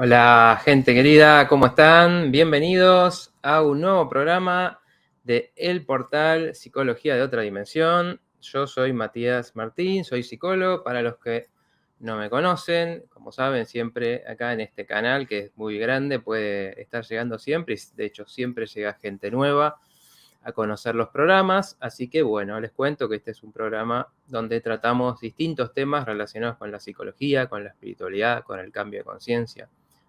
Hola gente querida, ¿cómo están? Bienvenidos a un nuevo programa de El Portal Psicología de Otra Dimensión. Yo soy Matías Martín, soy psicólogo. Para los que no me conocen, como saben, siempre acá en este canal, que es muy grande, puede estar llegando siempre, y de hecho siempre llega gente nueva a conocer los programas. Así que bueno, les cuento que este es un programa donde tratamos distintos temas relacionados con la psicología, con la espiritualidad, con el cambio de conciencia,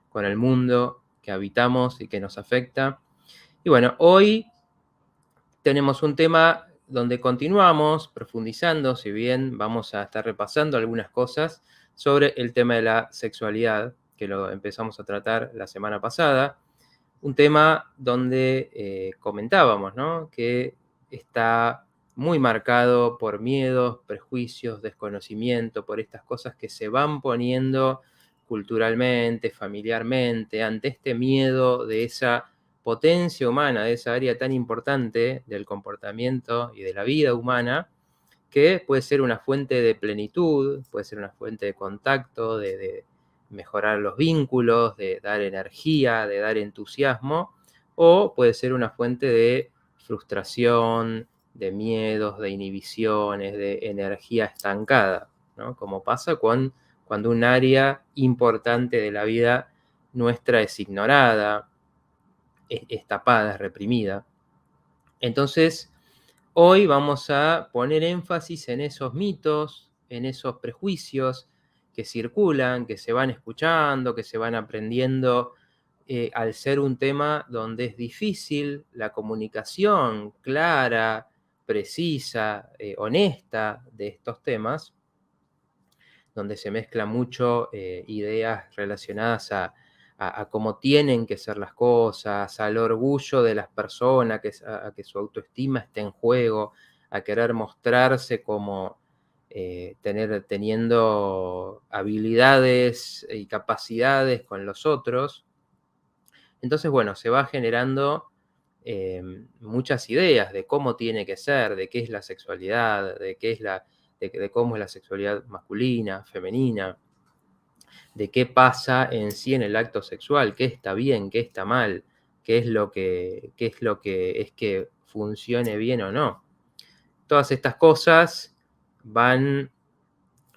con el mundo que habitamos y que nos afecta. Y bueno, hoy tenemos un tema donde continuamos profundizando, si bien vamos a estar repasando algunas cosas sobre el tema de la sexualidad, que lo empezamos a tratar la semana pasada. Un tema donde comentábamos, ¿no?, que está muy marcado por miedos, prejuicios, desconocimiento, por estas cosas que se van poniendo culturalmente, familiarmente, ante este miedo de esa potencia humana, de esa área tan importante del comportamiento y de la vida humana, que puede ser una fuente de plenitud, puede ser una fuente de contacto, de mejorar los vínculos, de dar energía, de dar entusiasmo, o puede ser una fuente de frustración, de miedos, de inhibiciones, de energía estancada, ¿no? Como pasa cuando un área importante de la vida nuestra es ignorada, es tapada, es reprimida. Entonces, hoy vamos a poner énfasis en esos mitos, en esos prejuicios que circulan, que se van escuchando, que se van aprendiendo, al ser un tema donde es difícil la comunicación clara, precisa, honesta de estos temas, donde se mezclan mucho ideas relacionadas a cómo tienen que ser las cosas, al orgullo de las personas, a que su autoestima esté en juego, a querer mostrarse como teniendo habilidades y capacidades con los otros. Entonces, bueno, se va generando muchas ideas de cómo tiene que ser, de qué es la sexualidad, de cómo es la sexualidad masculina, femenina, de qué pasa en sí en el acto sexual, qué está bien, qué está mal, qué es lo que es que funcione bien o no. Todas estas cosas van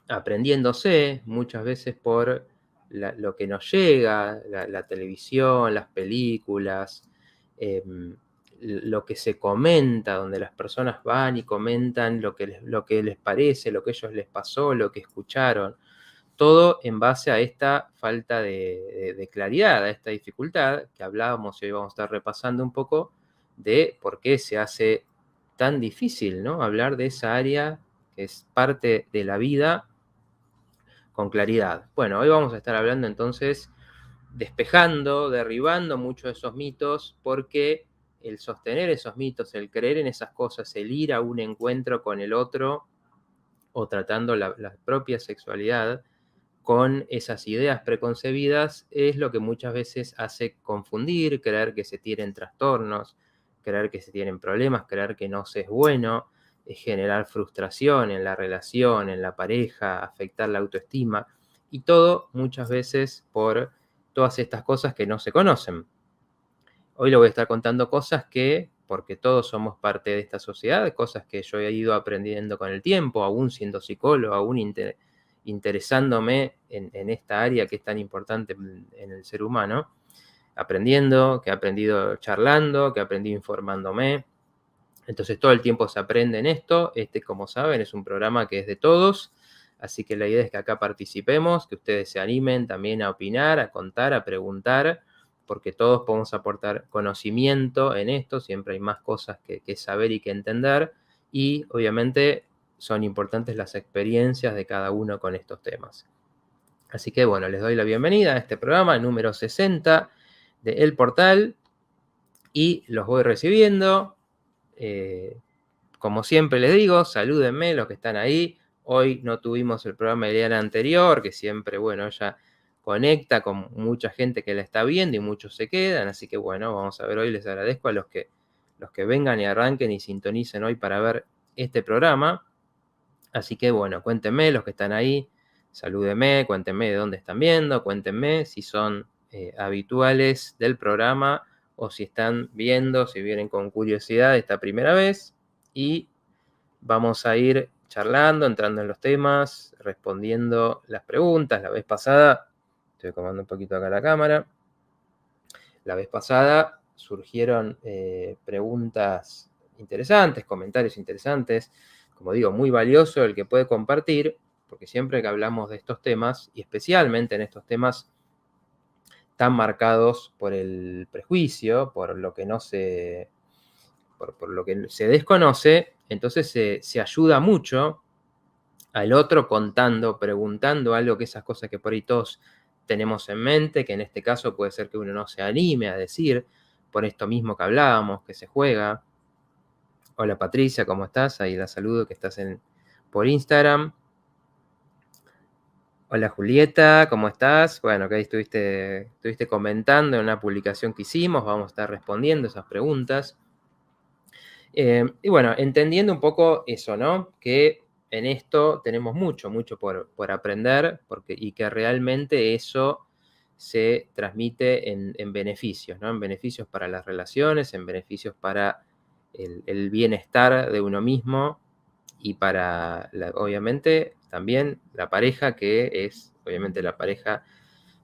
aprendiéndose muchas veces por lo que nos llega, la televisión, las películas, lo que se comenta, donde las personas van y comentan lo que les parece, lo que a ellos les pasó, lo que escucharon. Todo en base a esta falta de claridad, a esta dificultad que hablábamos, y hoy vamos a estar repasando un poco de por qué se hace tan difícil, ¿no?, hablar de esa área que es parte de la vida con claridad. Bueno, hoy vamos a estar hablando entonces, despejando, derribando muchos de esos mitos, porque el sostener esos mitos, el creer en esas cosas, el ir a un encuentro con el otro o tratando la propia sexualidad con esas ideas preconcebidas, es lo que muchas veces hace confundir, creer que se tienen trastornos, creer que se tienen problemas, creer que no se es bueno, generar frustración en la relación, en la pareja, afectar la autoestima, y todo muchas veces por todas estas cosas que no se conocen. Hoy le voy a estar contando cosas que, porque todos somos parte de esta sociedad, cosas que yo he ido aprendiendo con el tiempo, aún siendo psicólogo, aún interesándome en esta área que es tan importante en el ser humano, aprendiendo, que he aprendido charlando, que he aprendido informándome. Entonces todo el tiempo se aprende en esto. Como saben, es un programa que es de todos, así que la idea es que acá participemos, que ustedes se animen también a opinar, a contar, a preguntar, porque todos podemos aportar conocimiento en esto. Siempre hay más cosas que saber y que entender, y obviamente son importantes las experiencias de cada uno con estos temas. Así que bueno, les doy la bienvenida a este programa número 60 de El Portal, y los voy recibiendo. Como siempre les digo, salúdenme los que están ahí. Hoy no tuvimos el programa del día anterior, que siempre, bueno, ella conecta con mucha gente que la está viendo y muchos se quedan. Así que bueno, vamos a ver hoy. Les agradezco a los que vengan y arranquen y sintonicen hoy para ver este programa. Así que bueno, cuéntenme los que están ahí, salúdenme, cuéntenme de dónde están viendo, cuéntenme si son habituales del programa o si están viendo, si vienen con curiosidad esta primera vez. Y vamos a ir charlando, entrando en los temas, respondiendo las preguntas. La vez pasada, estoy acomodando un poquito acá la cámara, la vez pasada surgieron preguntas interesantes, comentarios interesantes, como digo, muy valioso el que puede compartir, porque siempre que hablamos de estos temas, y especialmente en estos temas tan marcados por el prejuicio, por lo que no se, por lo que se desconoce, entonces se ayuda mucho al otro contando, preguntando algo, que esas cosas que por ahí todos tenemos en mente, que en este caso puede ser que uno no se anime a decir, por esto mismo que hablábamos, que se juega. Hola Patricia, ¿cómo estás? Ahí la saludo, que estás por Instagram. Hola Julieta, ¿cómo estás? Bueno, que ahí estuviste comentando en una publicación que hicimos, vamos a estar respondiendo esas preguntas. Y bueno, entendiendo un poco eso, ¿no? Que en esto tenemos mucho por aprender, y que realmente eso se transmite en beneficios, ¿no? En beneficios para las relaciones, en beneficios para el bienestar de uno mismo y para, obviamente, también la pareja, que es, obviamente, la pareja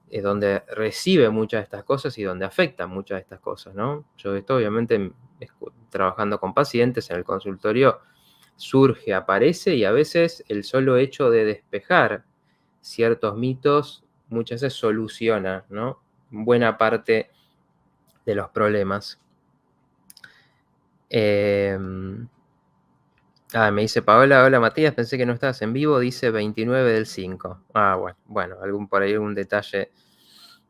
es donde recibe muchas de estas cosas y donde afectan muchas de estas cosas, ¿no? Yo esto, obviamente, trabajando con pacientes en el consultorio, surge, aparece, y a veces el solo hecho de despejar ciertos mitos muchas veces soluciona, ¿no? Buena parte de los problemas. Me dice Paola, hola Matías, pensé que no estabas en vivo, dice 29/5. Bueno, por ahí algún detalle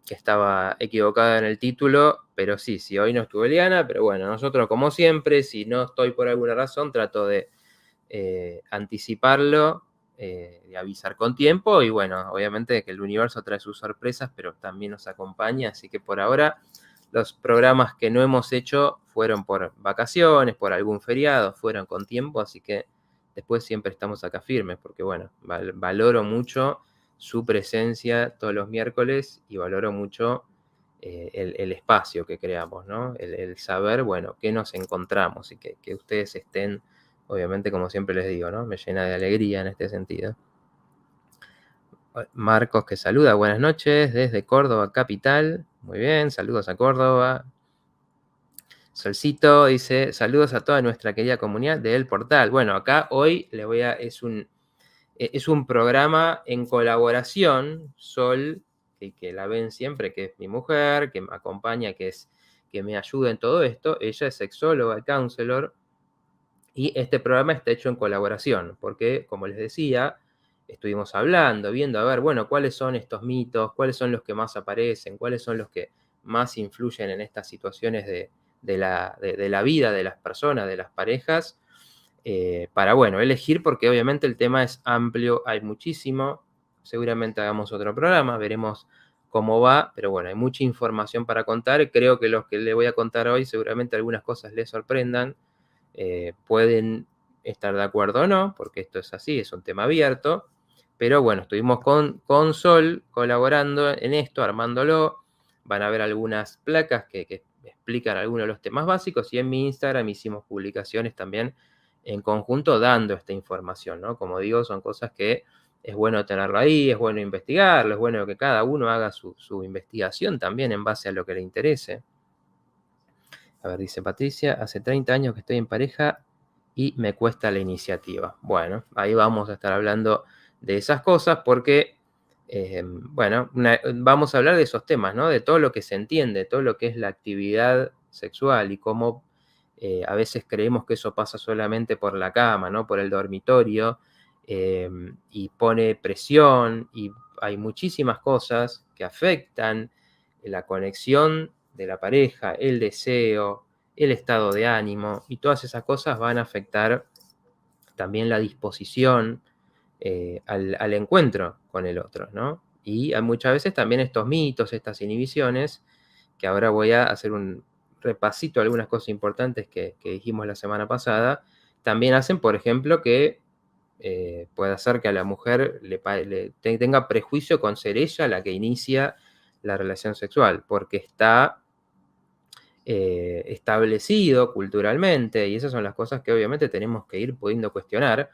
que estaba equivocado en el título, pero sí, hoy no estuvo Eliana, pero bueno, nosotros como siempre, si no estoy por alguna razón, trato de anticiparlo, de avisar con tiempo, y bueno, obviamente que el universo trae sus sorpresas, pero también nos acompaña, así que por ahora los programas que no hemos hecho fueron por vacaciones, por algún feriado, fueron con tiempo, así que después siempre estamos acá firmes, porque bueno, valoro mucho su presencia todos los miércoles y valoro mucho el espacio que creamos, ¿no? El saber, bueno, qué nos encontramos y que ustedes estén, obviamente, como siempre les digo, ¿no? Me llena de alegría en este sentido. Marcos que saluda, buenas noches, desde Córdoba capital. Muy bien, saludos a Córdoba. Solcito dice, saludos a toda nuestra querida comunidad de El Portal. Bueno, acá hoy es un programa en colaboración. Sol, que la ven siempre, que es mi mujer, que me acompaña, que me ayuda en todo esto. Ella es sexóloga, counselor, y este programa está hecho en colaboración, porque, como les decía, estuvimos hablando, viendo, a ver, bueno, cuáles son estos mitos, cuáles son los que más aparecen, cuáles son los que más influyen en estas situaciones de la vida de las personas, de las parejas, para, bueno, elegir, porque obviamente el tema es amplio, hay muchísimo, seguramente hagamos otro programa, veremos cómo va, pero bueno, hay mucha información para contar. Creo que los que le voy a contar hoy, seguramente algunas cosas les sorprendan. Pueden estar de acuerdo o no, porque esto es así, es un tema abierto, pero bueno, estuvimos con Sol colaborando en esto, armándolo. Van a ver algunas placas que explican algunos de los temas básicos, y en mi Instagram hicimos publicaciones también en conjunto dando esta información, ¿no? Como digo, son cosas que es bueno tenerlo ahí, es bueno investigarlo, es bueno que cada uno haga su investigación también en base a lo que le interese. A ver, dice Patricia, hace 30 años que estoy en pareja y me cuesta la iniciativa. Bueno, ahí vamos a estar hablando de esas cosas porque, vamos a hablar de esos temas, ¿no? De todo lo que se entiende, todo lo que es la actividad sexual y cómo a veces creemos que eso pasa solamente por la cama, ¿no? Por el dormitorio, y pone presión, y hay muchísimas cosas que afectan la conexión de la pareja, el deseo, el estado de ánimo, y todas esas cosas van a afectar también la disposición al encuentro con el otro, ¿no? Y hay muchas veces también estos mitos, estas inhibiciones, que ahora voy a hacer un repasito de algunas cosas importantes que dijimos la semana pasada, también hacen, por ejemplo, que puede hacer que a la mujer tenga prejuicio con ser ella la que inicia la relación sexual, porque está establecido culturalmente, y esas son las cosas que obviamente tenemos que ir pudiendo cuestionar,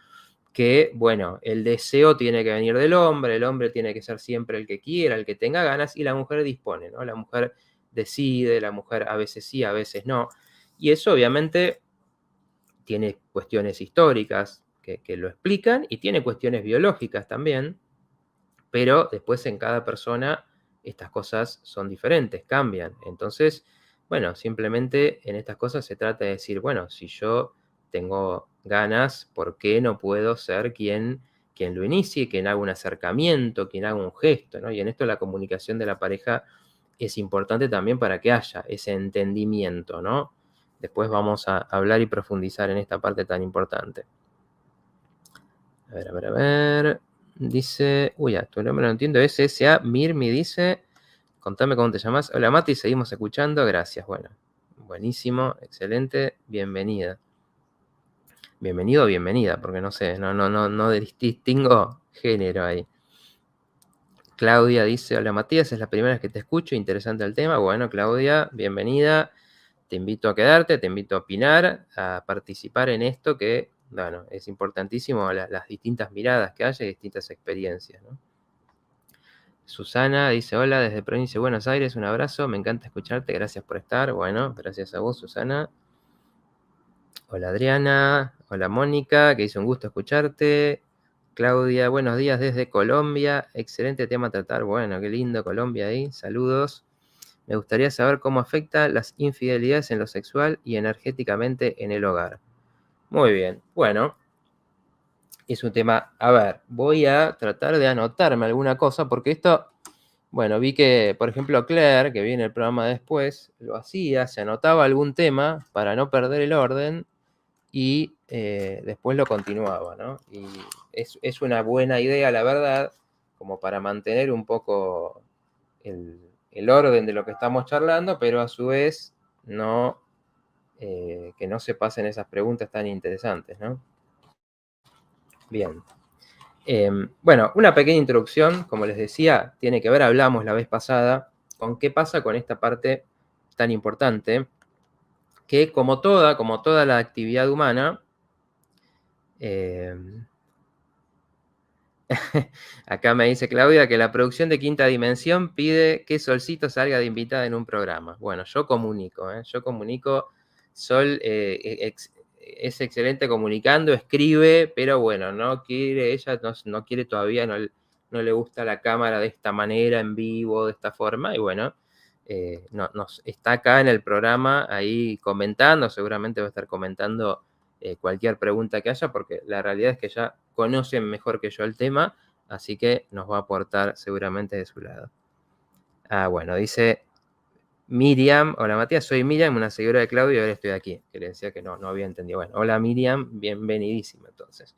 que, bueno, el deseo tiene que venir del hombre, el hombre tiene que ser siempre el que quiera, el que tenga ganas, y la mujer dispone, ¿no? La mujer decide, la mujer a veces sí, a veces no, y eso obviamente tiene cuestiones históricas que lo explican, y tiene cuestiones biológicas también, pero después en cada persona estas cosas son diferentes, cambian. Entonces, bueno, simplemente en estas cosas se trata de decir, bueno, si yo tengo ganas, ¿por qué no puedo ser quien lo inicie, quien haga un acercamiento, quien haga un gesto, ¿no? Y en esto la comunicación de la pareja es importante también para que haya ese entendimiento, ¿no? Después vamos a hablar y profundizar en esta parte tan importante. A ver, a ver, a ver. Dice, uy, tu nombre no entiendo, es S.A. Mirmi, dice, contame cómo te llamas. Hola Mati, seguimos escuchando, gracias. Bueno, buenísimo, excelente, bienvenida. Bienvenido o bienvenida, porque no sé, no distingo género ahí. Claudia dice, hola Matías, es la primera vez que te escucho, interesante el tema. Bueno, Claudia, bienvenida. Te invito a quedarte, te invito a opinar, a participar en esto que, bueno, es importantísimo las distintas miradas que haya y distintas experiencias, ¿no? Susana dice, hola, desde Provincia de Buenos Aires, un abrazo, me encanta escucharte, gracias por estar. Bueno, gracias a vos, Susana. Hola, Adriana. Hola, Mónica, que dice un gusto escucharte. Claudia, buenos días desde Colombia, excelente tema a tratar. Bueno, qué lindo Colombia ahí, saludos. Me gustaría saber cómo afecta las infidelidades en lo sexual y energéticamente en el hogar. Muy bien, bueno, es un tema, a ver, voy a tratar de anotarme alguna cosa, porque esto, bueno, vi que, por ejemplo, Claire, que viene el programa después, lo hacía, se anotaba algún tema para no perder el orden y después lo continuaba, ¿no? Y es una buena idea, la verdad, como para mantener un poco el orden de lo que estamos charlando, pero a su vez no, que no se pasen esas preguntas tan interesantes, ¿no? Bien. Bueno, una pequeña introducción, como les decía, tiene que ver, hablamos la vez pasada, con qué pasa con esta parte tan importante, que como toda la actividad humana, acá me dice Claudia que la producción de Quinta Dimensión pide que Solcito salga de invitada en un programa. Bueno, yo comunico, Sol es excelente comunicando, escribe, pero bueno, no quiere, ella no quiere todavía, no le gusta la cámara de esta manera, en vivo, de esta forma, y bueno, está acá en el programa ahí comentando, seguramente va a estar comentando cualquier pregunta que haya, porque la realidad es que ya conocen mejor que yo el tema, así que nos va a aportar seguramente de su lado. Ah, bueno, dice Miriam, hola Matías, soy Miriam, una seguidora de Claudio, y ahora estoy aquí, que le decía que no había entendido. Bueno, hola Miriam, bienvenidísima entonces.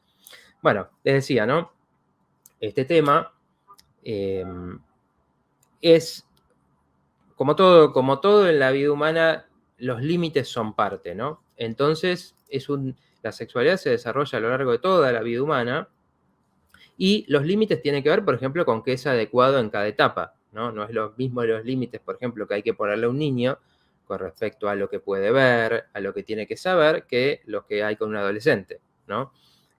Bueno, les decía, ¿no? Este tema es, como todo en la vida humana, los límites son parte, ¿no? Entonces, la sexualidad se desarrolla a lo largo de toda la vida humana, y los límites tienen que ver, por ejemplo, con qué es adecuado en cada etapa, ¿no? No es lo mismo los límites, por ejemplo, que hay que ponerle a un niño con respecto a lo que puede ver, a lo que tiene que saber, que los que hay con un adolescente, ¿no?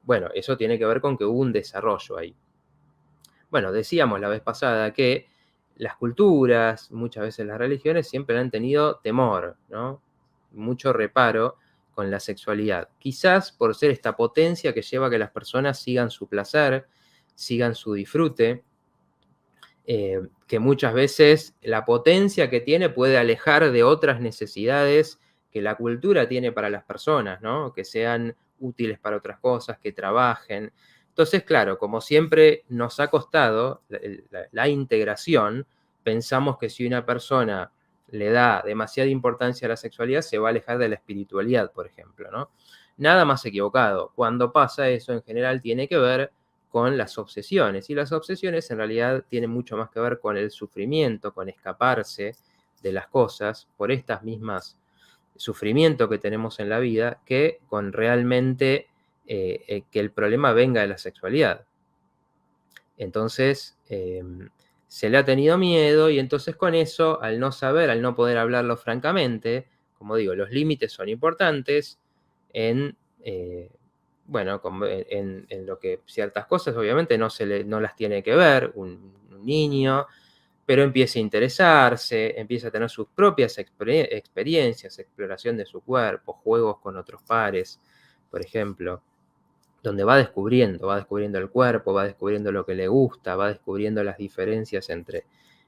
Bueno, eso tiene que ver con que hubo un desarrollo ahí. Bueno, decíamos la vez pasada que las culturas, muchas veces las religiones, siempre han tenido temor, ¿no? Mucho reparo con la sexualidad. Quizás por ser esta potencia que lleva a que las personas sigan su placer, sigan su disfrute, que muchas veces la potencia que tiene puede alejar de otras necesidades que la cultura tiene para las personas, ¿no? Que sean útiles para otras cosas, que trabajen. Entonces, claro, como siempre nos ha costado la integración, pensamos que si una persona le da demasiada importancia a la sexualidad, se va a alejar de la espiritualidad, por ejemplo, ¿no? Nada más equivocado. Cuando pasa eso, en general, tiene que ver con las obsesiones. Y las obsesiones en realidad tienen mucho más que ver con el sufrimiento, con escaparse de las cosas por estas mismas sufrimiento que tenemos en la vida, que con realmente que el problema venga de la sexualidad. Entonces, se le ha tenido miedo y entonces con eso, al no saber, al no poder hablarlo francamente, como digo, los límites son importantes en, bueno, en lo que ciertas cosas obviamente no las tiene que ver un niño, pero empieza a interesarse, empieza a tener sus propias experiencias, exploración de su cuerpo, juegos con otros pares, por ejemplo, donde va descubriendo el cuerpo, va descubriendo lo que le gusta, va descubriendo las diferencias entre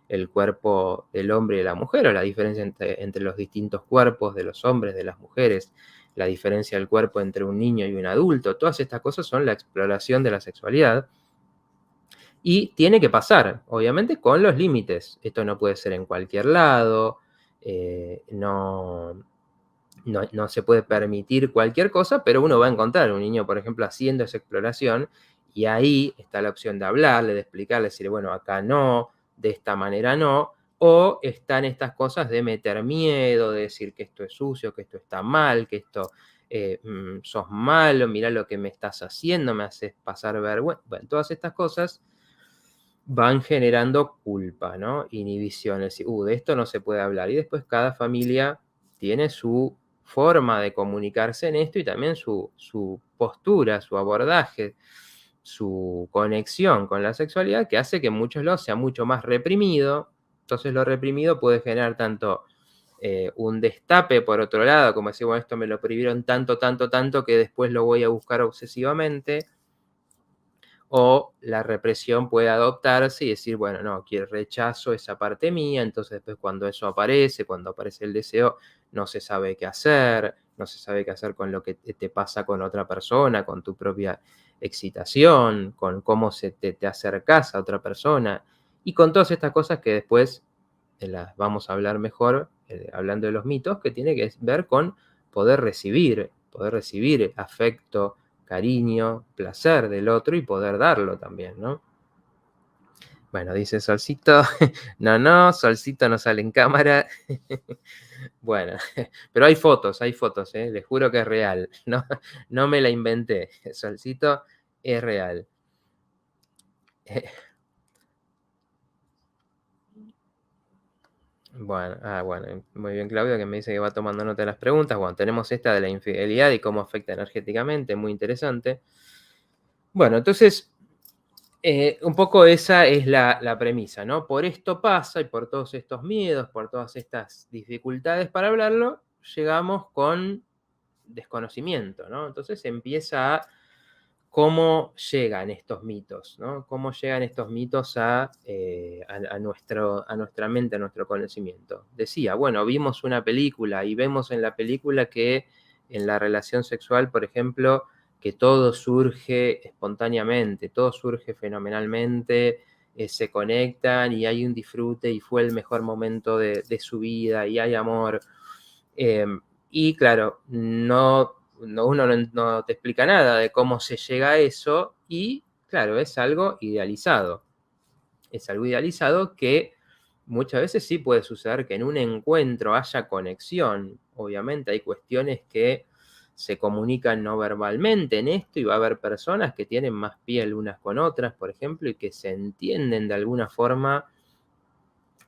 el cuerpo del hombre y de la mujer, o la diferencia entre los distintos cuerpos de los hombres, de las mujeres, la diferencia del cuerpo entre un niño y un adulto. Todas estas cosas son la exploración de la sexualidad. Y tiene que pasar, obviamente, con los límites. Esto no puede ser en cualquier lado, no se puede permitir cualquier cosa, pero uno va a encontrar un niño, por ejemplo, haciendo esa exploración, y ahí está la opción de hablarle, de explicarle, decirle, bueno, acá no, de esta manera no, o están estas cosas de meter miedo, de decir que esto es sucio, que esto está mal, que esto sos malo, mirá lo que me estás haciendo, me haces pasar vergüenza. Bueno, todas estas cosas van generando culpa, ¿no? Inhibiciones. De esto no se puede hablar. Y después cada familia tiene su forma de comunicarse en esto y también su postura, su abordaje, su conexión con la sexualidad, que hace que en muchos lados sea mucho más reprimido. Entonces lo reprimido puede generar tanto un destape por otro lado, como decir, bueno, esto me lo prohibieron tanto, tanto, tanto, que después lo voy a buscar obsesivamente, o la represión puede adoptarse y decir, bueno, no, rechazo esa parte mía, entonces después cuando eso aparece, cuando aparece el deseo, no se sabe qué hacer, no se sabe qué hacer con lo que te pasa con otra persona, con tu propia excitación, con cómo te acercas a otra persona, y con todas estas cosas que después las vamos a hablar mejor, hablando de los mitos, que tiene que ver con poder recibir afecto, cariño, placer del otro y poder darlo también, ¿no? Bueno, dice Solcito, no, Solcito no sale en cámara. Bueno, pero hay fotos, les juro que es real, no me la inventé, Solcito es real. Bueno, muy bien, Claudio, que me dice que va tomando nota de las preguntas. Bueno, tenemos esta de la infidelidad y cómo afecta energéticamente, muy interesante. Bueno, entonces, un poco esa es la premisa, ¿no? Por esto pasa y por todos estos miedos, por todas estas dificultades para hablarlo, llegamos con desconocimiento, ¿no? Entonces empieza a cómo llegan estos mitos, ¿no? Cómo llegan estos mitos a nuestra mente, a nuestro conocimiento. Decía, bueno, vimos una película y vemos en la película que en la relación sexual, por ejemplo, que todo surge espontáneamente, todo surge fenomenalmente, se conectan y hay un disfrute y fue el mejor momento de su vida y hay amor. Eh, y claro, uno no te explica nada de cómo se llega a eso y claro, es algo idealizado. Es algo idealizado que muchas veces sí puede suceder que en un encuentro haya conexión. Obviamente hay cuestiones que se comunican no verbalmente en esto y va a haber personas que tienen más piel unas con otras, por ejemplo, y que se entienden de alguna forma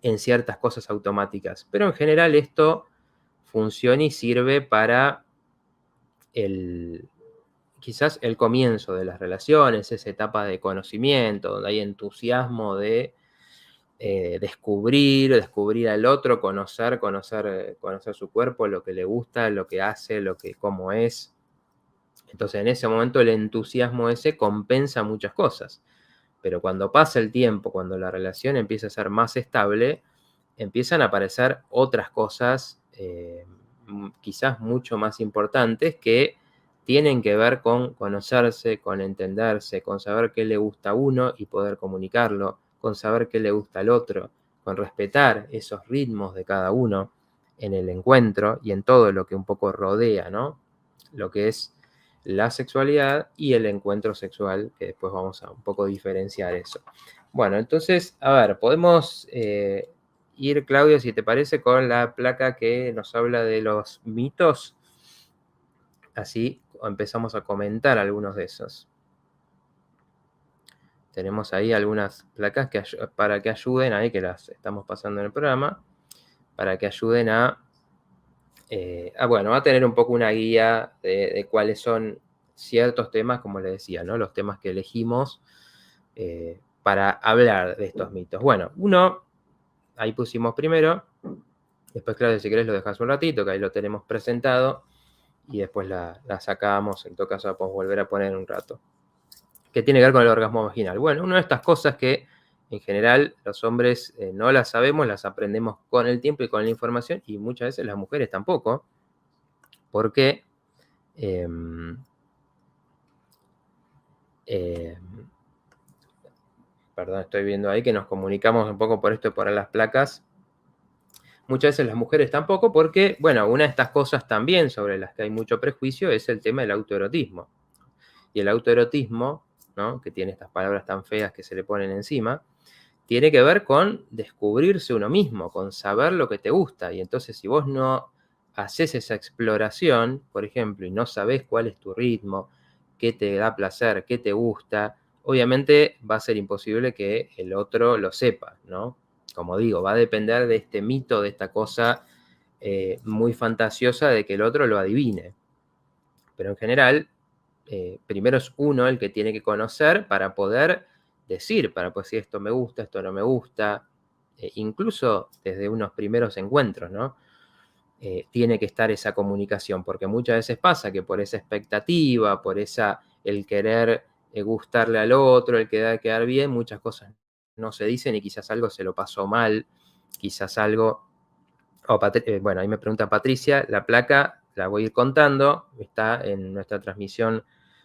en ciertas cosas automáticas. Pero en general esto funciona y sirve para quizás el comienzo de las relaciones, esa etapa de conocimiento, donde hay entusiasmo de descubrir al otro, conocer su cuerpo, lo que le gusta, lo que hace, cómo es. Entonces en ese momento el entusiasmo ese compensa muchas cosas. Pero cuando pasa el tiempo, cuando la relación empieza a ser más estable, empiezan a aparecer otras cosas, quizás mucho más importantes, que tienen que ver con conocerse, con entenderse, con saber qué le gusta a uno y poder comunicarlo, con saber qué le gusta al otro, con respetar esos ritmos de cada uno en el encuentro y en todo lo que un poco rodea, ¿no? Lo que es la sexualidad y el encuentro sexual, que después vamos a un poco diferenciar eso. Bueno, entonces, a ver, podemos ir, Claudio, si te parece, con la placa que nos habla de los mitos. Así empezamos a comentar algunos de esos. Tenemos ahí algunas placas para que ayuden, ahí que las estamos pasando en el programa, para que ayuden a tener un poco una guía de cuáles son ciertos temas, como les decía, ¿no? Los temas que elegimos para hablar de estos mitos. Bueno, uno, ahí pusimos primero, después, claro, si querés lo dejas un ratito, que ahí lo tenemos presentado, y después la sacamos, en todo caso la podemos volver a poner en un rato. ¿Qué tiene que ver con el orgasmo vaginal? Bueno, una de estas cosas que en general los hombres no las sabemos, las aprendemos con el tiempo y con la información, y muchas veces las mujeres tampoco, porque perdón, estoy viendo ahí que nos comunicamos un poco por esto, por las placas. Muchas veces las mujeres tampoco, porque, bueno, una de estas cosas también sobre las que hay mucho prejuicio es el tema del autoerotismo. Y el autoerotismo, ¿no?, que tiene estas palabras tan feas que se le ponen encima, tiene que ver con descubrirse uno mismo, con saber lo que te gusta. Y entonces, si vos no haces esa exploración, por ejemplo, y no sabés cuál es tu ritmo, qué te da placer, qué te gusta, obviamente va a ser imposible que el otro lo sepa, ¿no? Como digo, va a depender de este mito, de esta cosa muy fantasiosa de que el otro lo adivine. Pero en general, primero es uno el que tiene que conocer para poder decir, esto me gusta, esto no me gusta, incluso desde unos primeros encuentros, ¿no? Tiene que estar esa comunicación, porque muchas veces pasa que por esa expectativa, por el querer gustarle al otro, el quedar bien, muchas cosas no se dicen y quizás algo se lo pasó mal, quizás algo... bueno, ahí me pregunta Patricia, la placa la voy a ir contando, está en nuestra transmisión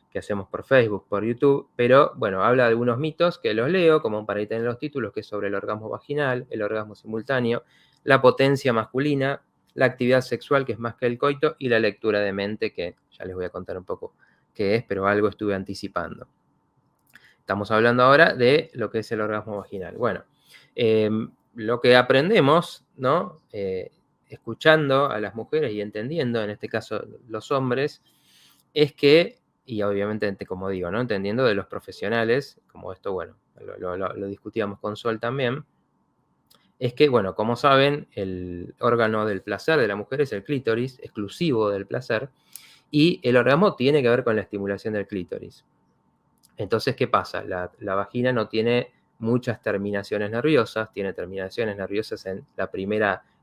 que hacemos por Facebook, por YouTube, pero bueno, habla de algunos mitos que los leo, como para ir tener los títulos, que es sobre el orgasmo vaginal, el orgasmo simultáneo, la potencia masculina, la actividad sexual, que es más que el coito, y la lectura de mente, que ya les voy a contar un poco qué es, pero algo estuve anticipando. Estamos hablando ahora de lo que es el orgasmo vaginal. Bueno, lo que aprendemos, ¿no?, escuchando a las mujeres y entendiendo, en este caso los hombres, es que, y obviamente, como digo, ¿no?, entendiendo de los profesionales, como esto, bueno, lo discutíamos con Sol también, es que, bueno, como saben, el órgano del placer de la mujer es el clítoris, exclusivo del placer, y el orgasmo tiene que ver con la estimulación del clítoris. Entonces, ¿qué pasa? La vagina no tiene muchas terminaciones nerviosas, tiene terminaciones nerviosas en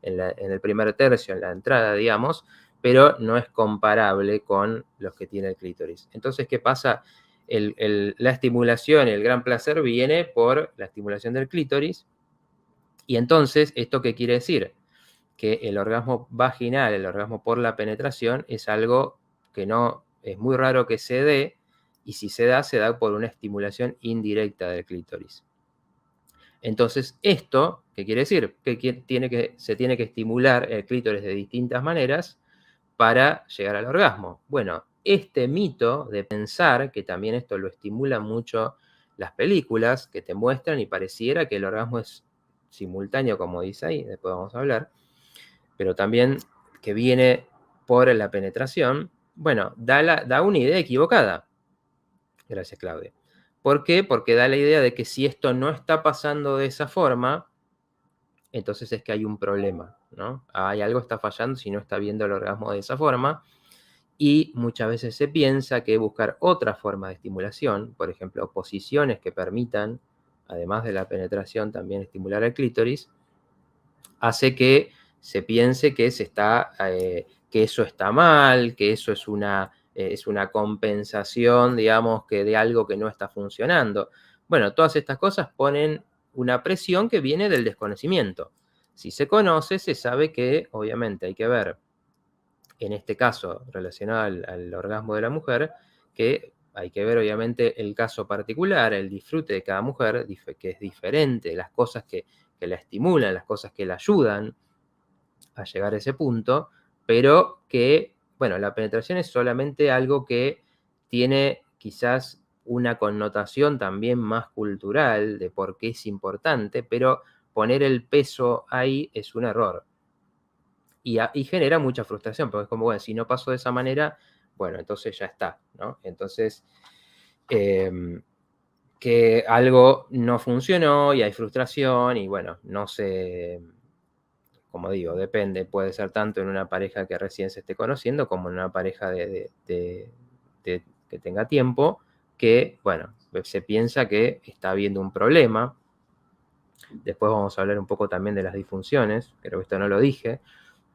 el primer tercio, en la entrada, digamos, pero no es comparable con los que tiene el clítoris. Entonces, ¿qué pasa? La estimulación y el gran placer viene por la estimulación del clítoris. Y entonces, ¿esto qué quiere decir? Que el orgasmo vaginal, el orgasmo por la penetración, es algo que no es muy raro que se dé, y si se da por una estimulación indirecta del clítoris. Entonces, ¿esto qué quiere decir? Que se tiene que estimular el clítoris de distintas maneras para llegar al orgasmo. Bueno, este mito de pensar que también esto lo estimulan mucho las películas, que te muestran y pareciera que el orgasmo es simultáneo, como dice ahí, después vamos a hablar, pero también que viene por la penetración, bueno, da una idea equivocada. Gracias, Claudia. ¿Por qué? Porque da la idea de que si esto no está pasando de esa forma, entonces es que hay un problema, ¿no? Hay algo está fallando si no está viendo el orgasmo de esa forma. Y muchas veces se piensa que buscar otra forma de estimulación, por ejemplo, posiciones que permitan, además de la penetración, también estimular el clítoris, hace que se piense que que eso está mal, que eso es una compensación, digamos, que de algo que no está funcionando. Bueno, todas estas cosas ponen una presión que viene del desconocimiento. Si se conoce, se sabe que obviamente hay que ver, en este caso relacionado al orgasmo de la mujer, que hay que ver obviamente el caso particular, el disfrute de cada mujer, que es diferente, las cosas que la estimulan, las cosas que la ayudan a llegar a ese punto, pero que, bueno, la penetración es solamente algo que tiene quizás una connotación también más cultural de por qué es importante, pero poner el peso ahí es un error. Y genera mucha frustración, porque es como, bueno, si no pasó de esa manera, bueno, entonces ya está, ¿no? Entonces, que algo no funcionó y hay frustración y bueno, no sé, como digo, depende, puede ser tanto en una pareja que recién se esté conociendo como en una pareja que tenga tiempo, que, bueno, se piensa que está habiendo un problema. Después vamos a hablar un poco también de las disfunciones, creo que esto no lo dije,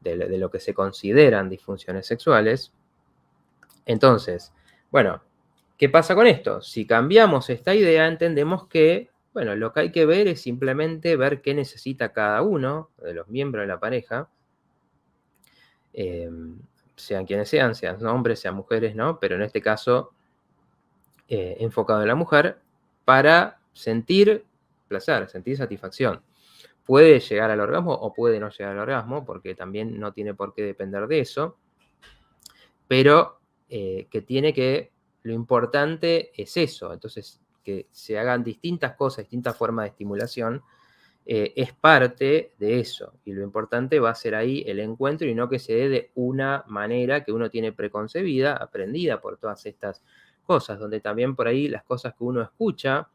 de lo que se consideran disfunciones sexuales. Entonces, bueno, ¿qué pasa con esto? Si cambiamos esta idea, entendemos que, bueno, lo que hay que ver es simplemente ver qué necesita cada uno de los miembros de la pareja, sean quienes sean hombres, sean mujeres, ¿no? Pero en este caso, enfocado en la mujer, para sentir placer, sentir satisfacción. Puede llegar al orgasmo o puede no llegar al orgasmo, porque también no tiene por qué depender de eso, pero lo importante es eso, entonces que se hagan distintas cosas, distintas formas de estimulación, es parte de eso, y lo importante va a ser ahí el encuentro y no que se dé de una manera que uno tiene preconcebida, aprendida por todas estas cosas, donde también por ahí las cosas que uno escucha,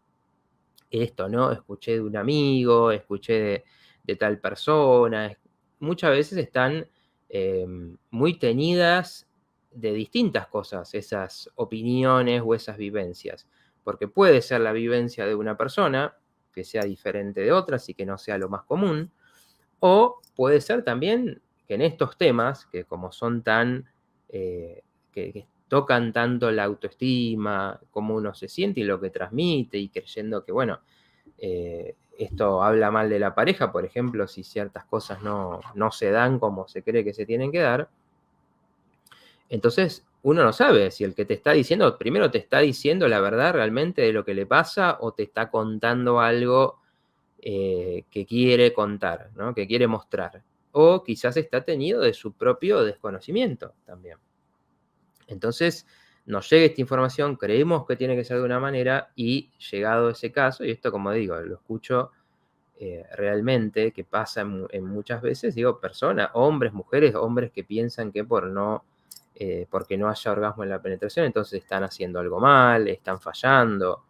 esto, ¿no? Escuché de un amigo, escuché de tal persona, muchas veces están muy teñidas de distintas cosas, esas opiniones o esas vivencias, porque puede ser la vivencia de una persona que sea diferente de otras y que no sea lo más común, o puede ser también que en estos temas, que como son tan, que tocan tanto la autoestima, cómo uno se siente y lo que transmite, y creyendo que, bueno, esto habla mal de la pareja, por ejemplo, si ciertas cosas no se dan como se cree que se tienen que dar, entonces uno no sabe si el que te está diciendo, primero te está diciendo la verdad realmente de lo que le pasa o te está contando algo que quiere contar, ¿no? Que quiere mostrar. O quizás está teñido de su propio desconocimiento también. Entonces, nos llega esta información, creemos que tiene que ser de una manera y llegado ese caso, y esto como digo, lo escucho realmente, que pasa en muchas veces, digo, personas, hombres, mujeres, hombres que piensan que porque no haya orgasmo en la penetración, entonces están haciendo algo mal, están fallando.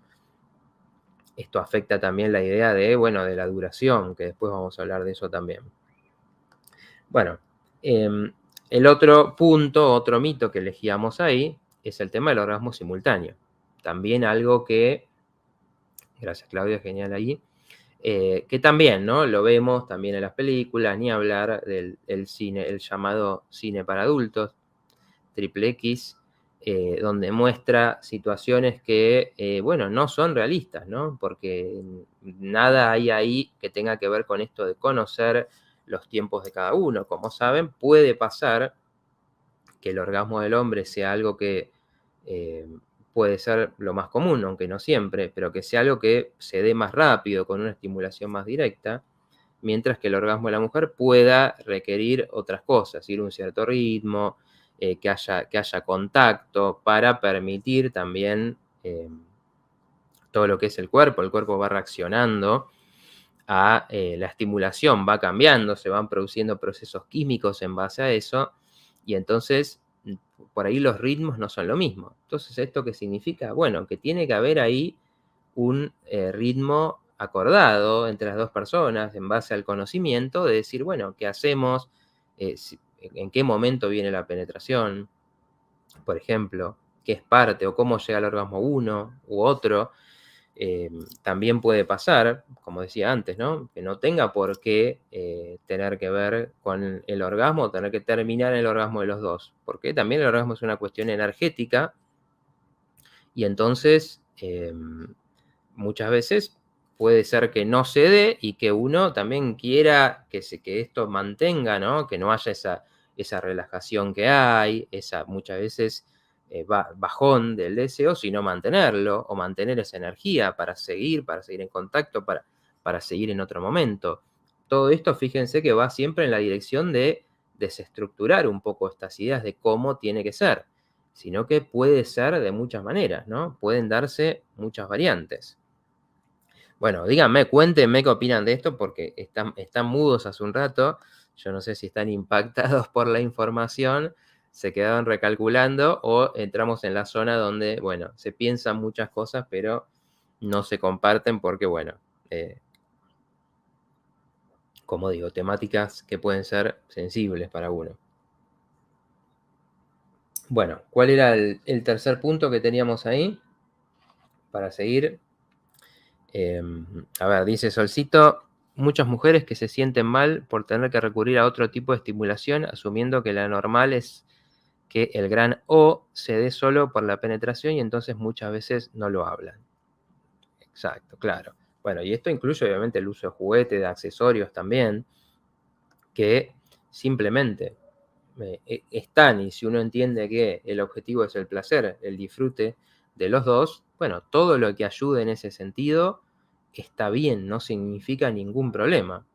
Esto afecta también la idea de la duración, que después vamos a hablar de eso también. Bueno, el otro punto, otro mito que elegíamos ahí, es el tema del orgasmo simultáneo. También algo que, gracias Claudia, genial ahí, que también, ¿no? Lo vemos también en las películas, ni hablar del cine, el llamado cine para adultos, Triple X, donde muestra situaciones que, no son realistas, ¿no? Porque nada hay ahí que tenga que ver con esto de conocer los tiempos de cada uno. Como saben, puede pasar que el orgasmo del hombre sea algo que puede ser lo más común, aunque no siempre, pero que sea algo que se dé más rápido, con una estimulación más directa, mientras que el orgasmo de la mujer pueda requerir otras cosas, ir a un cierto ritmo, que haya contacto para permitir también todo lo que es el cuerpo va reaccionando a la estimulación, va cambiando, se van produciendo procesos químicos en base a eso, y entonces por ahí los ritmos no son lo mismo. Entonces, ¿esto qué significa? Bueno, que tiene que haber ahí un ritmo acordado entre las dos personas en base al conocimiento de decir, bueno, ¿qué hacemos? ¿En qué momento viene la penetración? Por ejemplo, ¿qué es parte o cómo llega al orgasmo uno u otro? También puede pasar, como decía antes, ¿no? Que no tenga por qué tener que ver con el orgasmo, tener que terminar el orgasmo de los dos, porque también el orgasmo es una cuestión energética y entonces muchas veces puede ser que no se dé y que uno también quiera que esto mantenga, ¿no? Que no haya esa relajación que hay, muchas veces bajón del deseo, sino mantenerlo o mantener esa energía para seguir en contacto, para seguir en otro momento. Todo esto, fíjense que va siempre en la dirección de desestructurar un poco estas ideas de cómo tiene que ser, sino que puede ser de muchas maneras, ¿no? Pueden darse muchas variantes. Bueno, díganme, cuéntenme qué opinan de esto, porque están mudos hace un rato. Yo no sé si están impactados por la información, se quedaron recalculando o entramos en la zona donde, bueno, se piensan muchas cosas, pero no se comparten porque, bueno, como digo, temáticas que pueden ser sensibles para uno. Bueno, ¿cuál era el tercer punto que teníamos ahí? Para seguir. A ver, dice Solcito, muchas mujeres que se sienten mal por tener que recurrir a otro tipo de estimulación, asumiendo que la normal es que el gran O se dé solo por la penetración y entonces muchas veces no lo hablan. Exacto, claro. Bueno, y esto incluye obviamente el uso de juguetes, de accesorios también, que simplemente están, y si uno entiende que el objetivo es el placer, el disfrute de los dos, bueno, todo lo que ayude en ese sentido está bien, no significa ningún problema.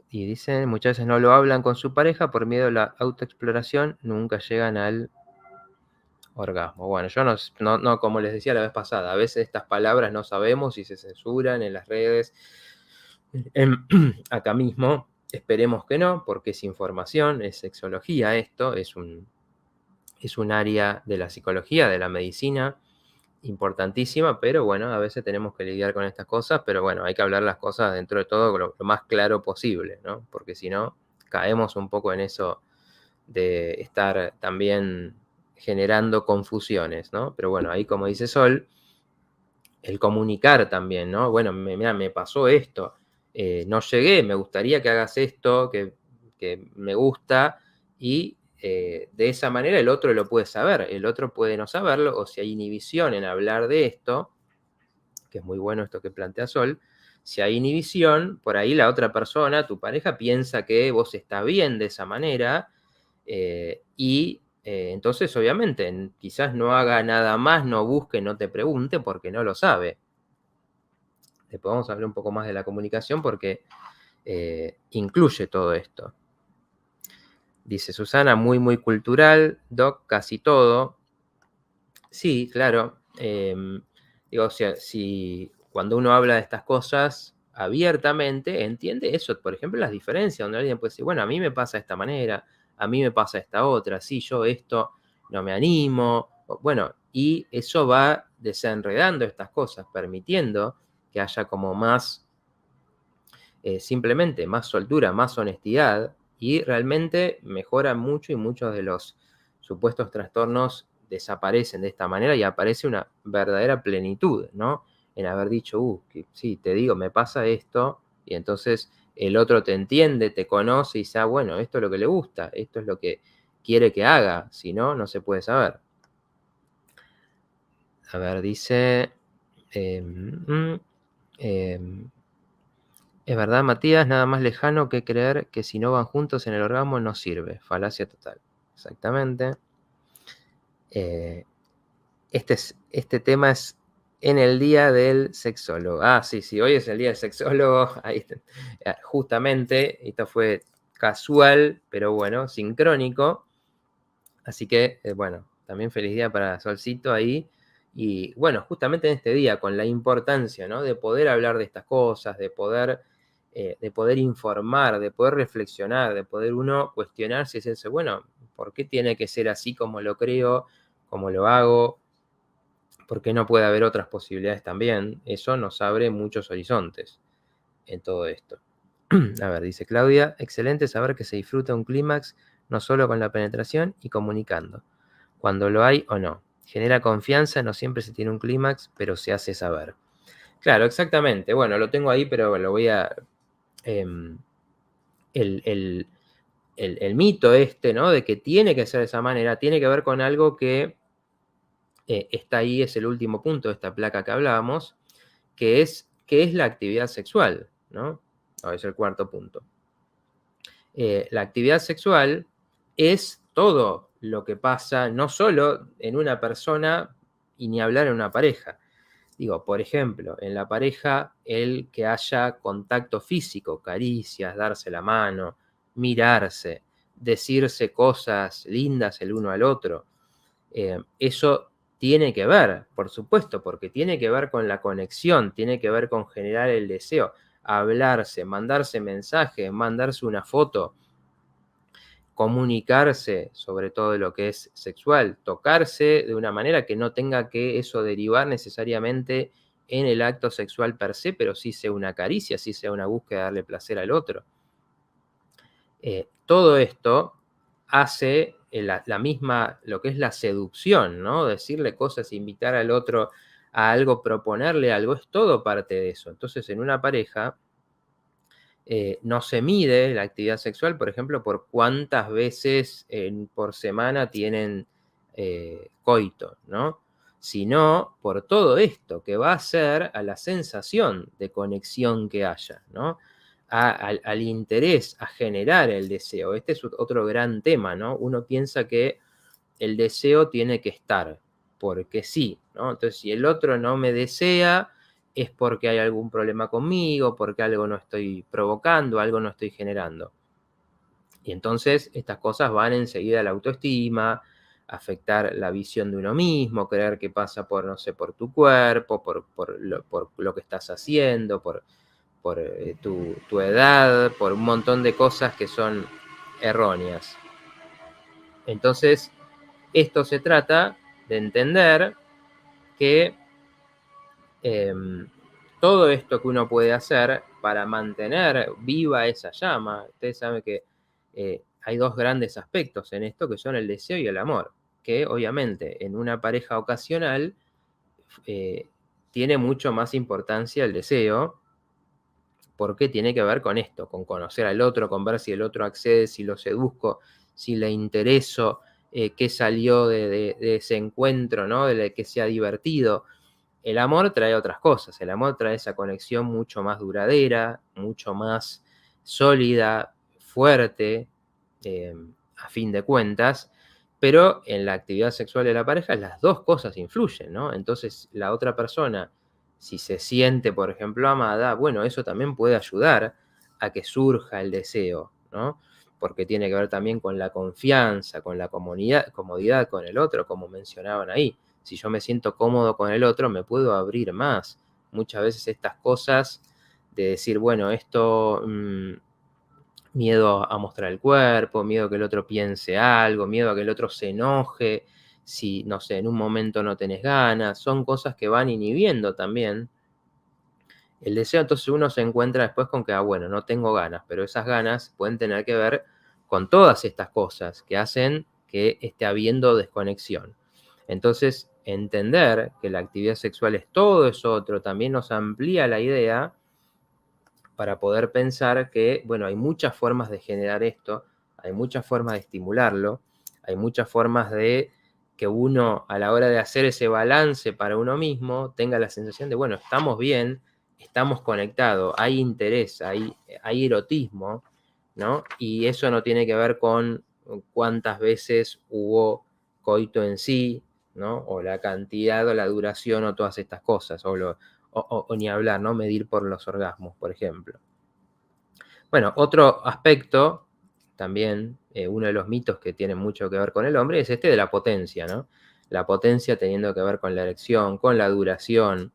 Y dicen, muchas veces no lo hablan con su pareja por miedo a la autoexploración, nunca llegan al orgasmo. Bueno, yo no, como les decía la vez pasada, a veces estas palabras no sabemos si se censuran en las redes, acá mismo. Esperemos que no, porque es información, es sexología esto, es un área de la psicología, de la medicina, importantísima, pero bueno, a veces tenemos que lidiar con estas cosas, pero bueno, hay que hablar las cosas dentro de todo lo más claro posible, ¿no? Porque si no, caemos un poco en eso de estar también generando confusiones, ¿no? Pero bueno, ahí como dice Sol, el comunicar también, ¿no? Bueno, mira, me pasó esto, no llegué, me gustaría que hagas esto, que me gusta, y de esa manera el otro lo puede saber, el otro puede no saberlo, o si hay inhibición en hablar de esto, que es muy bueno esto que plantea Sol, si hay inhibición, por ahí la otra persona, tu pareja, piensa que vos estás bien de esa manera, y entonces obviamente quizás no haga nada más, no busque, no te pregunte porque no lo sabe. Después vamos a hablar un poco más de la comunicación porque incluye todo esto. Dice Susana, muy, muy cultural, Doc, casi todo. Sí, claro. Digo, o sea, si cuando uno habla de estas cosas abiertamente, entiende eso, por ejemplo, las diferencias, donde alguien puede decir, bueno, a mí me pasa de esta manera, a mí me pasa esta otra, sí, yo esto no me animo. Bueno, y eso va desenredando estas cosas, permitiendo que haya como más, simplemente más soltura, más honestidad, y realmente mejora mucho y muchos de los supuestos trastornos desaparecen de esta manera y aparece una verdadera plenitud, ¿no? En haber dicho, que sí, te digo, me pasa esto, y entonces el otro te entiende, te conoce y dice, bueno, esto es lo que le gusta, esto es lo que quiere que haga, si no, no se puede saber. A ver, dice... es verdad, Matías, nada más lejano que creer que si no van juntos en el orgasmo no sirve. Falacia total. Exactamente. Este tema es en el día del sexólogo. Ah, sí, hoy es el día del sexólogo. Ahí, justamente, esto fue casual, pero bueno, sincrónico. Así que, bueno, también feliz día para Solcito ahí. Y bueno, justamente en este día, con la importancia, ¿no? De poder hablar de estas cosas, de poder informar, de poder reflexionar, de poder uno cuestionarse y decirse, bueno, ¿por qué tiene que ser así como lo creo, como lo hago? ¿Por qué no puede haber otras posibilidades también? Eso nos abre muchos horizontes en todo esto. A ver, dice Claudia, excelente saber que se disfruta un clímax no solo con la penetración y comunicando, cuando lo hay o no. Genera confianza, no siempre se tiene un clímax, pero se hace saber. Claro, exactamente. Bueno, lo tengo ahí, pero lo voy a... el mito este, ¿no? De que tiene que ser de esa manera, tiene que ver con algo que está ahí, es el último punto de esta placa que hablábamos, que es la actividad sexual, ¿no? Es el cuarto punto. La actividad sexual es todo lo que pasa no solo en una persona y ni hablar en una pareja. Digo, por ejemplo, en la pareja, el que haya contacto físico, caricias, darse la mano, mirarse, decirse cosas lindas el uno al otro. Eso tiene que ver, por supuesto, porque tiene que ver con la conexión, tiene que ver con generar el deseo, hablarse, mandarse mensajes, mandarse una foto. comunicarse sobre todo lo que es sexual, tocarse de una manera que no tenga que eso derivar necesariamente en el acto sexual per se, pero sí sea una caricia, sí sea una búsqueda de darle placer al otro. Todo esto hace la misma, lo que es la seducción, ¿no? Decirle cosas, invitar al otro a algo, proponerle algo, es todo parte de eso. Entonces, en una pareja no se mide la actividad sexual, por ejemplo, por cuántas veces por semana tienen coito, ¿no? Sino por todo esto que va a ser a la sensación de conexión que haya, ¿no? Al interés, a generar el deseo. Este es otro gran tema, ¿no? Uno piensa que el deseo tiene que estar, porque sí, ¿no? Entonces, si el otro no me desea, es porque hay algún problema conmigo, porque algo no estoy provocando, algo no estoy generando. Y entonces estas cosas van enseguida a la autoestima, afectar la visión de uno mismo, creer que pasa por, no sé, por tu cuerpo, por lo que estás haciendo, por tu edad, por un montón de cosas que son erróneas. Entonces, esto se trata de entender que todo esto que uno puede hacer para mantener viva esa llama, ustedes saben que hay dos grandes aspectos en esto, que son el deseo y el amor, que obviamente en una pareja ocasional tiene mucho más importancia el deseo, porque tiene que ver con esto, con conocer al otro, con ver si el otro accede, si lo seduzco, si le intereso, qué salió de ese encuentro, ¿no? De que sea divertido. El amor trae otras cosas, el amor trae esa conexión mucho más duradera, mucho más sólida, fuerte, a fin de cuentas, pero en la actividad sexual de la pareja las dos cosas influyen, ¿no? Entonces la otra persona, si se siente, por ejemplo, amada, bueno, eso también puede ayudar a que surja el deseo, ¿no? Porque tiene que ver también con la confianza, con la comodidad con el otro, como mencionaban ahí. Si yo me siento cómodo con el otro, me puedo abrir más. Muchas veces estas cosas de decir, bueno, esto, miedo a mostrar el cuerpo, miedo a que el otro piense algo, miedo a que el otro se enoje, si, no sé, en un momento no tenés ganas, son cosas que van inhibiendo también el deseo. Entonces uno se encuentra después con que, bueno, no tengo ganas, pero esas ganas pueden tener que ver con todas estas cosas que hacen que esté habiendo desconexión. Entonces, entender que la actividad sexual es todo eso otro también nos amplía la idea para poder pensar que, bueno, hay muchas formas de generar esto, hay muchas formas de estimularlo, hay muchas formas de que uno, a la hora de hacer ese balance para uno mismo, tenga la sensación de, bueno, estamos bien, estamos conectados, hay interés, hay erotismo, ¿no? Y eso no tiene que ver con cuántas veces hubo coito en sí, ¿no? O la cantidad o la duración o todas estas cosas, o ni hablar, ¿no? Medir por los orgasmos, por ejemplo. Bueno, otro aspecto, también uno de los mitos que tiene mucho que ver con el hombre, es este de la potencia, ¿no? La potencia teniendo que ver con la erección, con la duración,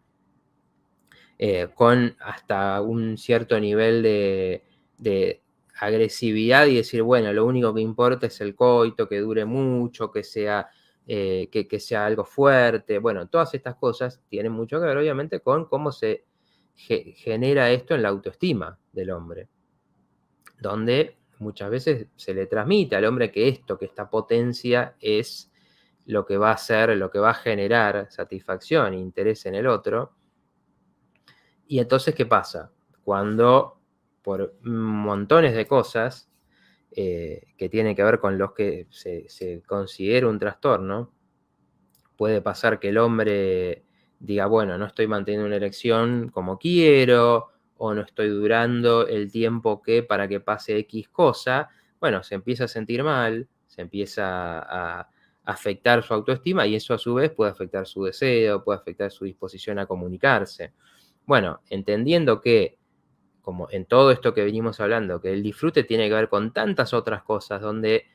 con hasta un cierto nivel de agresividad y decir, bueno, lo único que importa es el coito, que dure mucho, que sea, que sea algo fuerte. Bueno, todas estas cosas tienen mucho que ver, obviamente, con cómo se genera esto en la autoestima del hombre, donde muchas veces se le transmite al hombre que esto, que esta potencia es lo que va a hacer, lo que va a generar satisfacción e interés en el otro. Y entonces, ¿qué pasa? Cuando por montones de cosas que tienen que ver con los que se considera un trastorno, puede pasar que el hombre diga, bueno, no estoy manteniendo una erección como quiero, o no estoy durando el tiempo que para que pase X cosa. Bueno, se empieza a sentir mal, se empieza a afectar su autoestima y eso a su vez puede afectar su deseo, puede afectar su disposición a comunicarse. Bueno, entendiendo que, como en todo esto que venimos hablando, que el disfrute tiene que ver con tantas otras cosas, donde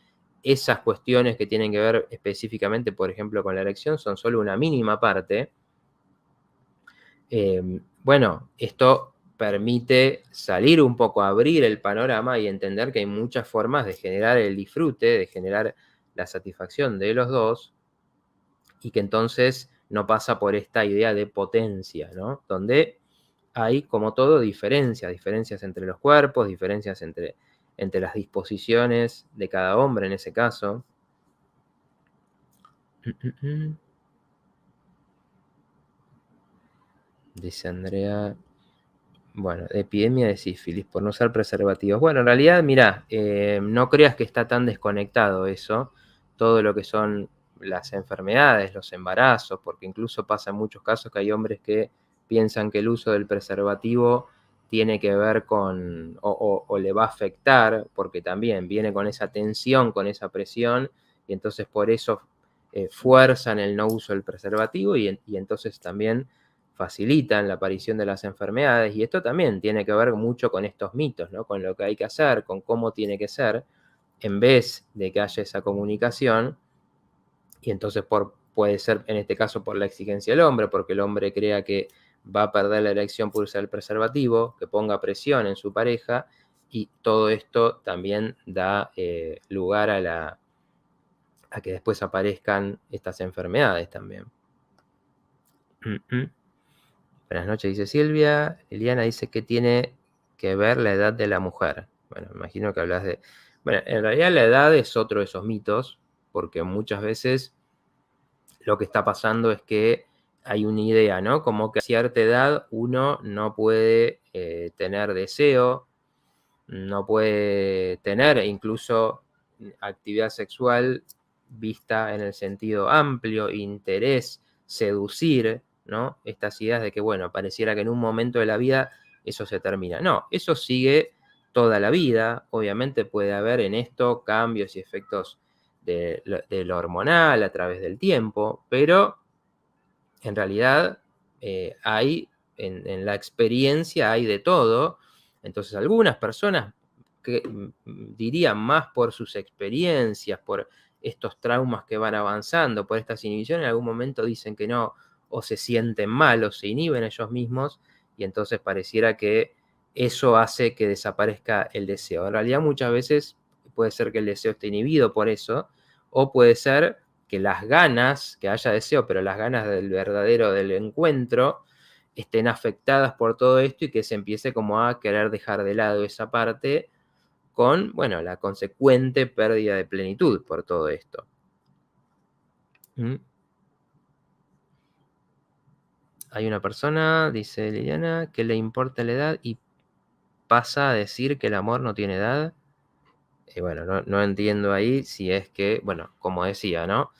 esas cuestiones que tienen que ver específicamente, por ejemplo, con la erección, son solo una mínima parte. Bueno, esto permite salir un poco, abrir el panorama y entender que hay muchas formas de generar el disfrute, de generar la satisfacción de los dos, y que entonces no pasa por esta idea de potencia, ¿no? Donde hay, como todo, diferencias entre los cuerpos, diferencias entre las disposiciones de cada hombre en ese caso. Dice Andrea, bueno, epidemia de sífilis por no usar preservativos. Bueno, en realidad, mirá, no creas que está tan desconectado eso, todo lo que son las enfermedades, los embarazos, porque incluso pasa en muchos casos que hay hombres que piensan que el uso del preservativo tiene que ver con, o le va a afectar, porque también viene con esa tensión, con esa presión, y entonces por eso fuerzan el no uso del preservativo y entonces también facilitan la aparición de las enfermedades, y esto también tiene que ver mucho con estos mitos, ¿no? Con lo que hay que hacer, con cómo tiene que ser, en vez de que haya esa comunicación, y entonces puede ser en este caso por la exigencia del hombre, porque el hombre crea que va a perder la erección por usar el preservativo, que ponga presión en su pareja, y todo esto también da lugar a que después aparezcan estas enfermedades también. Buenas noches, dice Silvia. Eliana dice que tiene que ver la edad de la mujer. Bueno, me imagino que hablas de... Bueno, en realidad la edad es otro de esos mitos, porque muchas veces lo que está pasando es que hay una idea, ¿no? Como que a cierta edad uno no puede tener deseo, no puede tener incluso actividad sexual vista en el sentido amplio, interés, seducir, ¿no? Estas ideas de que, bueno, pareciera que en un momento de la vida eso se termina. No, eso sigue toda la vida. Obviamente puede haber en esto cambios y efectos de lo hormonal a través del tiempo, pero en realidad hay, en la experiencia hay de todo. Entonces algunas personas que dirían más por sus experiencias, por estos traumas que van avanzando, por estas inhibiciones, en algún momento dicen que no, o se sienten mal, o se inhiben ellos mismos, y entonces pareciera que eso hace que desaparezca el deseo. En realidad muchas veces puede ser que el deseo esté inhibido por eso, o puede ser que las ganas, que haya deseo, pero las ganas del verdadero, del encuentro, estén afectadas por todo esto y que se empiece como a querer dejar de lado esa parte con, bueno, la consecuente pérdida de plenitud por todo esto. Hay una persona, dice Liliana, que le importa la edad y pasa a decir que el amor no tiene edad. Bueno, no entiendo ahí si es que, bueno, como decía, ¿no?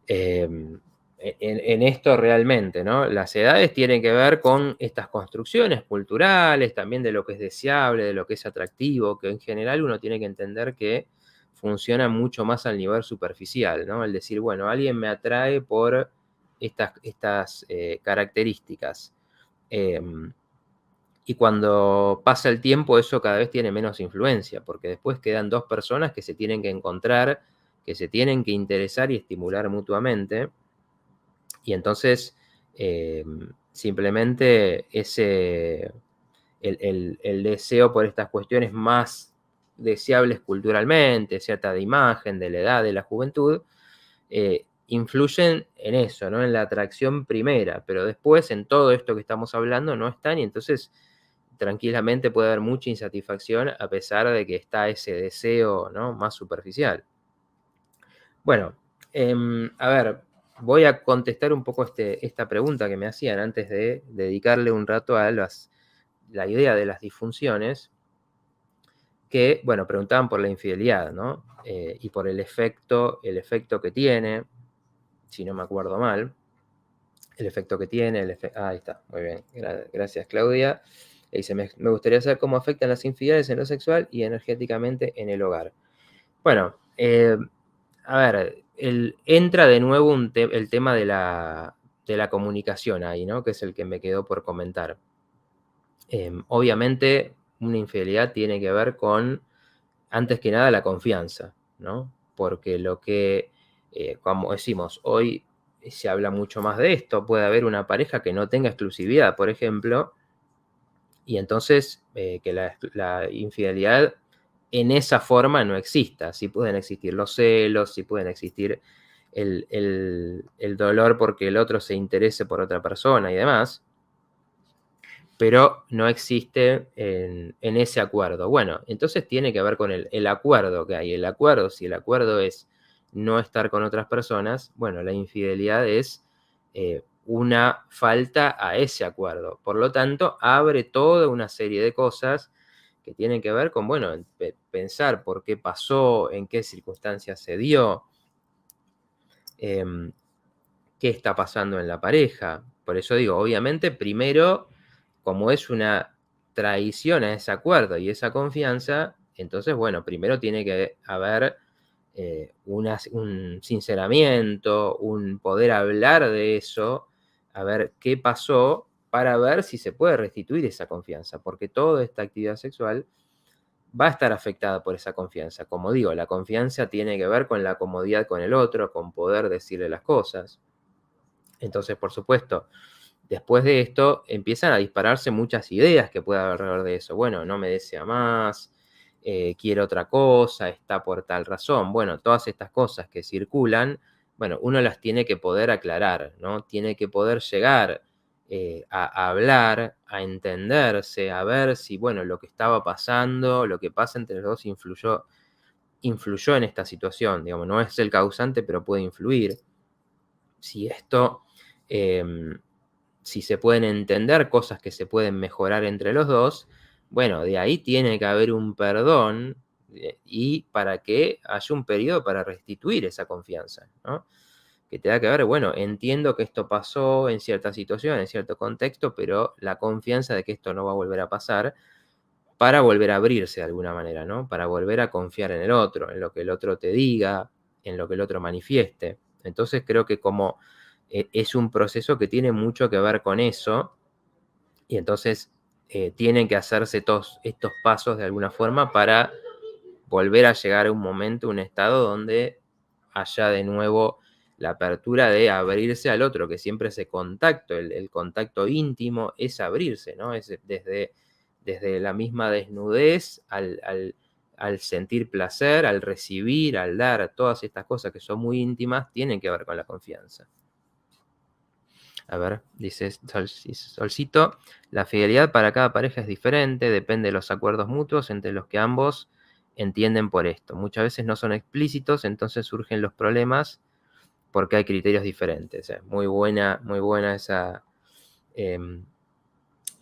En esto realmente, ¿no? Las edades tienen que ver con estas construcciones culturales, también de lo que es deseable, de lo que es atractivo, que en general uno tiene que entender que funciona mucho más al nivel superficial, ¿no? El decir, bueno, alguien me atrae por estas características. Y cuando pasa el tiempo eso cada vez tiene menos influencia, porque después quedan dos personas que se tienen que encontrar, que se tienen que interesar y estimular mutuamente, y entonces simplemente el deseo por estas cuestiones más deseables culturalmente, cierta de imagen, de la edad, de la juventud, influyen en eso, ¿no? En la atracción primera, pero después en todo esto que estamos hablando no están, y entonces tranquilamente puede haber mucha insatisfacción a pesar de que está ese deseo, ¿no? Más superficial. Bueno, a ver, voy a contestar un poco esta pregunta que me hacían antes de dedicarle un rato a la idea de las disfunciones, que, bueno, preguntaban por la infidelidad, ¿no? Y por el efecto que tiene, si no me acuerdo mal, el efecto que tiene, ahí está, muy bien, gracias Claudia. Dice, me gustaría saber cómo afectan las infidelidades en lo sexual y energéticamente en el hogar. Bueno, a ver, entra de nuevo el tema de la comunicación ahí, ¿no? Que es el que me quedó por comentar. Obviamente, una infidelidad tiene que ver con, antes que nada, la confianza, ¿no? Porque lo que, como decimos, hoy se habla mucho más de esto. Puede haber una pareja que no tenga exclusividad, por ejemplo, y entonces que la infidelidad en esa forma no exista. Sí pueden existir los celos, sí pueden existir el dolor porque el otro se interese por otra persona y demás, pero no existe en ese acuerdo. Bueno, entonces tiene que ver con el acuerdo que hay. El acuerdo, si el acuerdo es no estar con otras personas, bueno, la infidelidad es una falta a ese acuerdo. Por lo tanto, abre toda una serie de cosas que tienen que ver con, bueno, pensar por qué pasó, en qué circunstancias se dio, qué está pasando en la pareja. Por eso digo, obviamente, primero, como es una traición a ese acuerdo y esa confianza, entonces, bueno, primero tiene que haber un sinceramiento, un poder hablar de eso, a ver qué pasó, para ver si se puede restituir esa confianza, porque toda esta actividad sexual va a estar afectada por esa confianza. Como digo, la confianza tiene que ver con la comodidad con el otro, con poder decirle las cosas. Entonces, por supuesto, después de esto empiezan a dispararse muchas ideas que puede haber alrededor de eso. Bueno, no me desea más, quiere otra cosa, está por tal razón. Bueno, todas estas cosas que circulan, bueno, uno las tiene que poder aclarar, ¿no? Tiene que poder llegar a hablar, a entenderse, a ver si, bueno, lo que estaba pasando, lo que pasa entre los dos influyó en esta situación. Digamos, no es el causante, pero puede influir. Si esto... si se pueden entender cosas que se pueden mejorar entre los dos, bueno, de ahí tiene que haber un perdón y para que haya un periodo para restituir esa confianza, ¿no? Que tenga que ver, bueno, entiendo que esto pasó en cierta situación, en cierto contexto, pero la confianza de que esto no va a volver a pasar para volver a abrirse de alguna manera, ¿no? Para volver a confiar en el otro, en lo que el otro te diga, en lo que el otro manifieste. Entonces creo que como es un proceso que tiene mucho que ver con eso, y entonces tienen que hacerse todos estos pasos de alguna forma para volver a llegar a un momento, un estado donde haya de nuevo la apertura de abrirse al otro, que siempre ese contacto, el contacto íntimo es abrirse, ¿no? Es desde la misma desnudez al sentir placer, al recibir, al dar, todas estas cosas que son muy íntimas, tienen que ver con la confianza. A ver, dice Solcito, la fidelidad para cada pareja es diferente, depende de los acuerdos mutuos entre los que ambos entienden por esto. Muchas veces no son explícitos, entonces surgen los problemas porque hay criterios diferentes. Muy buena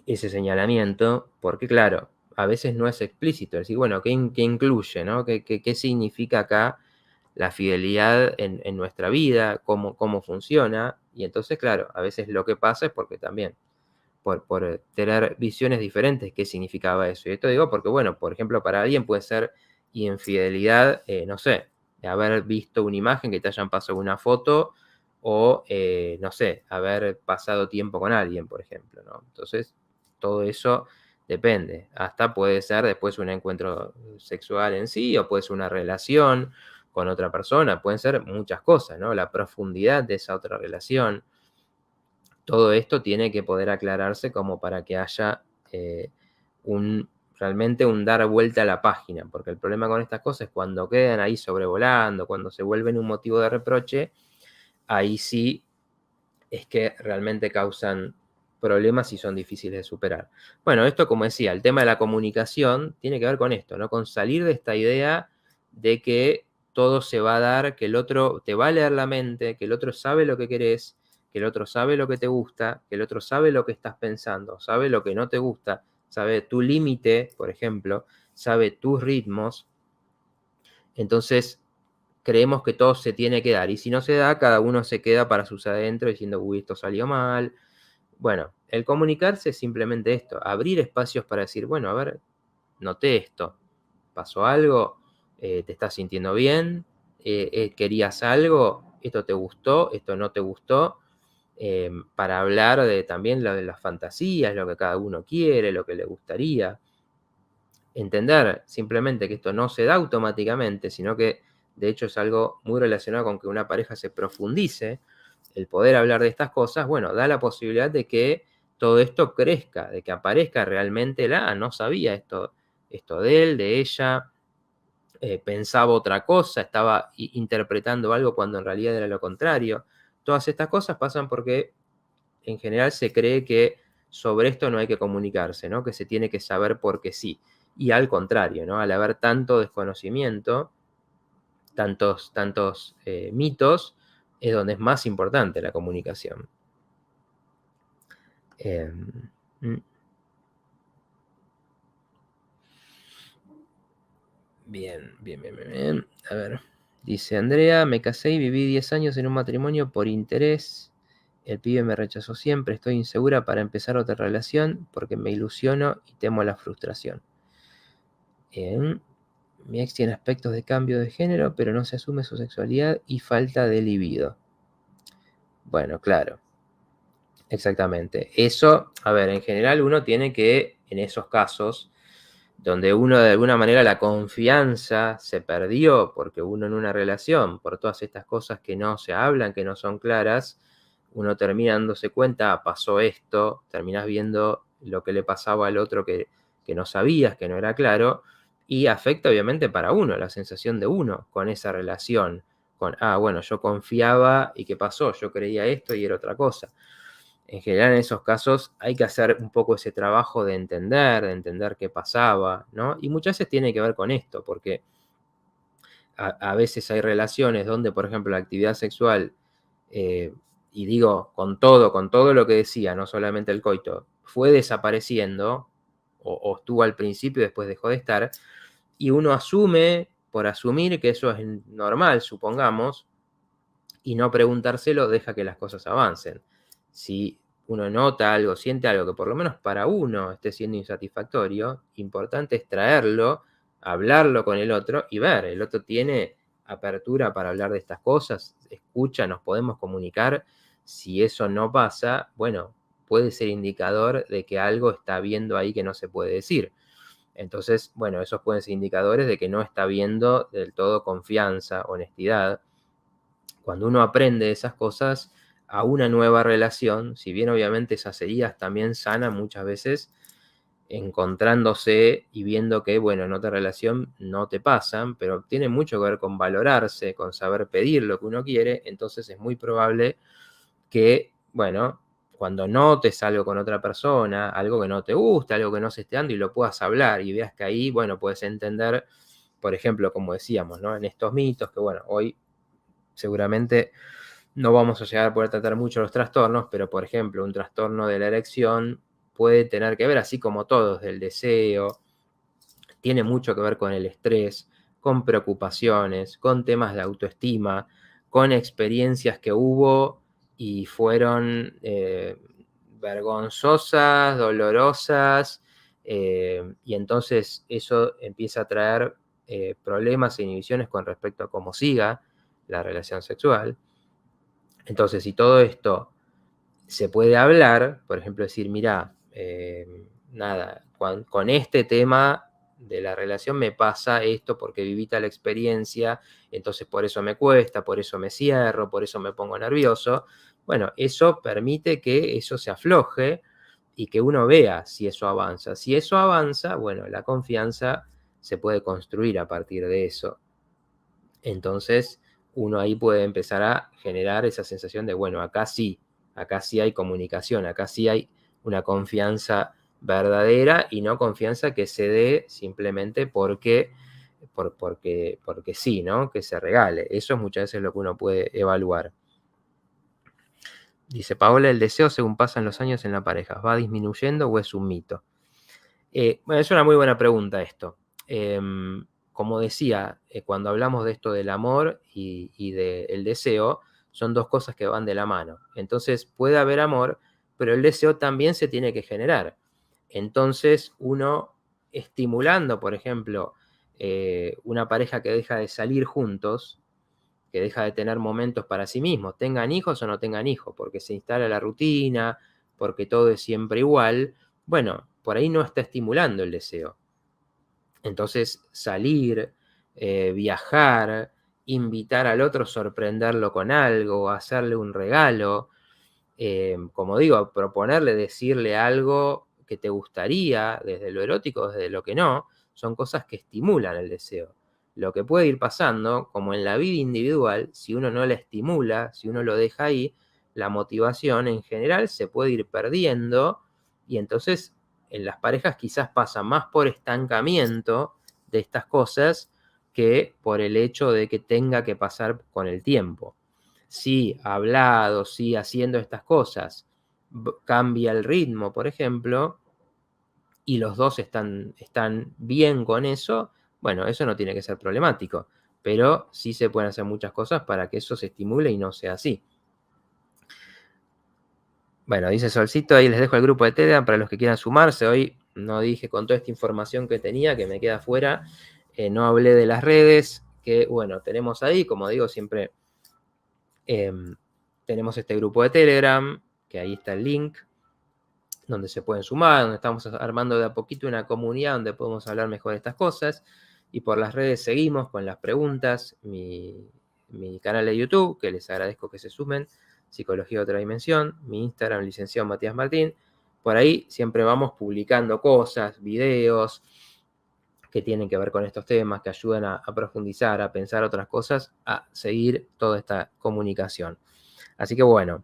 ese señalamiento, porque claro, a veces no es explícito. Es decir, bueno, ¿qué incluye? ¿No? ¿Qué significa acá la fidelidad en nuestra vida? ¿Cómo funciona? Y entonces, claro, a veces lo que pasa es porque también, por tener visiones diferentes, ¿qué significaba eso? Y esto digo porque, bueno, por ejemplo, para alguien puede ser infidelidad, no sé, de haber visto una imagen, que te hayan pasado una foto, o, no sé, haber pasado tiempo con alguien, por ejemplo, ¿no? Entonces, todo eso depende. Hasta puede ser después un encuentro sexual en sí, o puede ser una relación con otra persona, pueden ser muchas cosas, ¿no? La profundidad de esa otra relación. Todo esto tiene que poder aclararse como para que haya realmente un dar vuelta a la página, porque el problema con estas cosas es cuando quedan ahí sobrevolando, cuando se vuelven un motivo de reproche, ahí sí es que realmente causan problemas y son difíciles de superar. Bueno, esto, como decía, el tema de la comunicación tiene que ver con esto, ¿no? Con salir de esta idea de que todo se va a dar, que el otro te va a leer la mente, que el otro sabe lo que querés, que el otro sabe lo que te gusta, que el otro sabe lo que estás pensando, sabe lo que no te gusta, sabe tu límite, por ejemplo, sabe tus ritmos. Entonces, creemos que todo se tiene que dar. Y si no se da, cada uno se queda para sus adentro diciendo, uy, esto salió mal. Bueno, el comunicarse es simplemente esto, abrir espacios para decir, bueno, a ver, noté esto, pasó algo, te estás sintiendo bien, querías algo, esto te gustó, esto no te gustó, para hablar de también lo de las fantasías, lo que cada uno quiere, lo que le gustaría. Entender simplemente que esto no se da automáticamente, sino que de hecho es algo muy relacionado con que una pareja se profundice, el poder hablar de estas cosas, bueno, da la posibilidad de que todo esto crezca, de que aparezca realmente no sabía esto de él, de ella, pensaba otra cosa, estaba interpretando algo cuando en realidad era lo contrario. Todas estas cosas pasan porque en general se cree que sobre esto no hay que comunicarse, ¿no? Que se tiene que saber porque sí. Y al contrario, ¿no? Al haber tanto desconocimiento, tantos mitos, es donde es más importante la comunicación. Eh, mm, bien. A ver. Dice Andrea, me casé y viví 10 años en un matrimonio por interés. El pibe me rechazó siempre, estoy insegura para empezar otra relación porque me ilusiono y temo la frustración. Bien. Mi ex tiene aspectos de cambio de género, pero no se asume su sexualidad y falta de libido. Bueno, claro, exactamente. Eso, a ver, en general uno tiene que, en esos casos, donde uno de alguna manera la confianza se perdió porque uno en una relación, por todas estas cosas que no se hablan, que no son claras, uno termina dándose cuenta, pasó esto, terminás viendo lo que le pasaba al otro que no sabías, que no era claro, y afecta obviamente para uno, la sensación de uno con esa relación, con, bueno, yo confiaba y ¿qué pasó? Yo creía esto y era otra cosa. En general en esos casos hay que hacer un poco ese trabajo de entender qué pasaba, ¿no? Y muchas veces tiene que ver con esto, porque a veces hay relaciones donde, por ejemplo, la actividad sexual, y digo con todo lo que decía, no solamente el coito, fue desapareciendo, o estuvo al principio y después dejó de estar, y uno asume, por asumir que eso es normal, supongamos, y no preguntárselo deja que las cosas avancen. Si uno nota algo, siente algo que por lo menos para uno esté siendo insatisfactorio, importante es traerlo, hablarlo con el otro y ver, el otro tiene apertura para hablar de estas cosas, escucha, nos podemos comunicar. Si eso no pasa, bueno, puede ser indicador de que algo está viendo ahí que no se puede decir. Entonces, bueno, esos pueden ser indicadores de que no está viendo del todo confianza, honestidad. Cuando uno aprende esas cosas a una nueva relación, si bien obviamente esas heridas también sanan muchas veces encontrándose y viendo que, bueno, en otra relación no te pasan, pero tiene mucho que ver con valorarse, con saber pedir lo que uno quiere, entonces es muy probable que, bueno, cuando notes algo con otra persona, algo que no te gusta, algo que no se esté dando y lo puedas hablar y veas que ahí, bueno, puedes entender, por ejemplo, como decíamos, ¿no? En estos mitos, que bueno, hoy seguramente no vamos a llegar a poder tratar mucho los trastornos, pero por ejemplo, un trastorno de la erección puede tener que ver, así como todos, del deseo, tiene mucho que ver con el estrés, con preocupaciones, con temas de autoestima, con experiencias que hubo y fueron vergonzosas, dolorosas, y entonces eso empieza a traer problemas e inhibiciones con respecto a cómo siga la relación sexual. Entonces, si todo esto se puede hablar, por ejemplo, decir, mira, nada, con este tema de la relación me pasa esto porque viví tal experiencia, entonces por eso me cuesta, por eso me cierro, por eso me pongo nervioso. Bueno, eso permite que eso se afloje y que uno vea si eso avanza. Si eso avanza, bueno, la confianza se puede construir a partir de eso. Entonces, uno ahí puede empezar a generar esa sensación de, bueno, acá sí hay comunicación, acá sí hay una confianza verdadera y no confianza que se dé simplemente porque sí, ¿no? Que se regale. Eso es muchas veces lo que uno puede evaluar. Dice Paola, ¿el deseo según pasan los años en la pareja va disminuyendo o es un mito? Bueno, es una muy buena pregunta esto. Como decía, cuando hablamos de esto del amor y del deseo, son dos cosas que van de la mano. Entonces puede haber amor, pero el deseo también se tiene que generar. Entonces uno estimulando, por ejemplo, una pareja que deja de salir juntos, que deja de tener momentos para sí mismos, tengan hijos o no tengan hijos, porque se instala la rutina, porque todo es siempre igual, bueno, por ahí no está estimulando el deseo. Entonces, salir, viajar, invitar al otro, sorprenderlo con algo, hacerle un regalo, como digo, proponerle, decirle algo que te gustaría, desde lo erótico, desde lo que no, son cosas que estimulan el deseo. Lo que puede ir pasando, como en la vida individual, si uno no la estimula, si uno lo deja ahí, la motivación en general se puede ir perdiendo y entonces en las parejas quizás pasa más por estancamiento de estas cosas que por el hecho de que tenga que pasar con el tiempo. Si hablado, si haciendo estas cosas cambia el ritmo, por ejemplo, y los dos están bien con eso, bueno, eso no tiene que ser problemático, pero sí se pueden hacer muchas cosas para que eso se estimule y no sea así. Bueno, dice Solcito, ahí les dejo el grupo de Telegram para los que quieran sumarse. Hoy no dije con toda esta información que tenía, que me queda fuera, no hablé de las redes, que bueno, tenemos ahí, como digo, siempre tenemos este grupo de Telegram, que ahí está el link, donde se pueden sumar, donde estamos armando de a poquito una comunidad donde podemos hablar mejor de estas cosas. Y por las redes seguimos con las preguntas, mi canal de YouTube, que les agradezco que se sumen, Psicología de Otra Dimensión, mi Instagram, licenciado Matías Martín. Por ahí siempre vamos publicando cosas, videos que tienen que ver con estos temas, que ayudan a profundizar, a pensar otras cosas, a seguir toda esta comunicación. Así que bueno,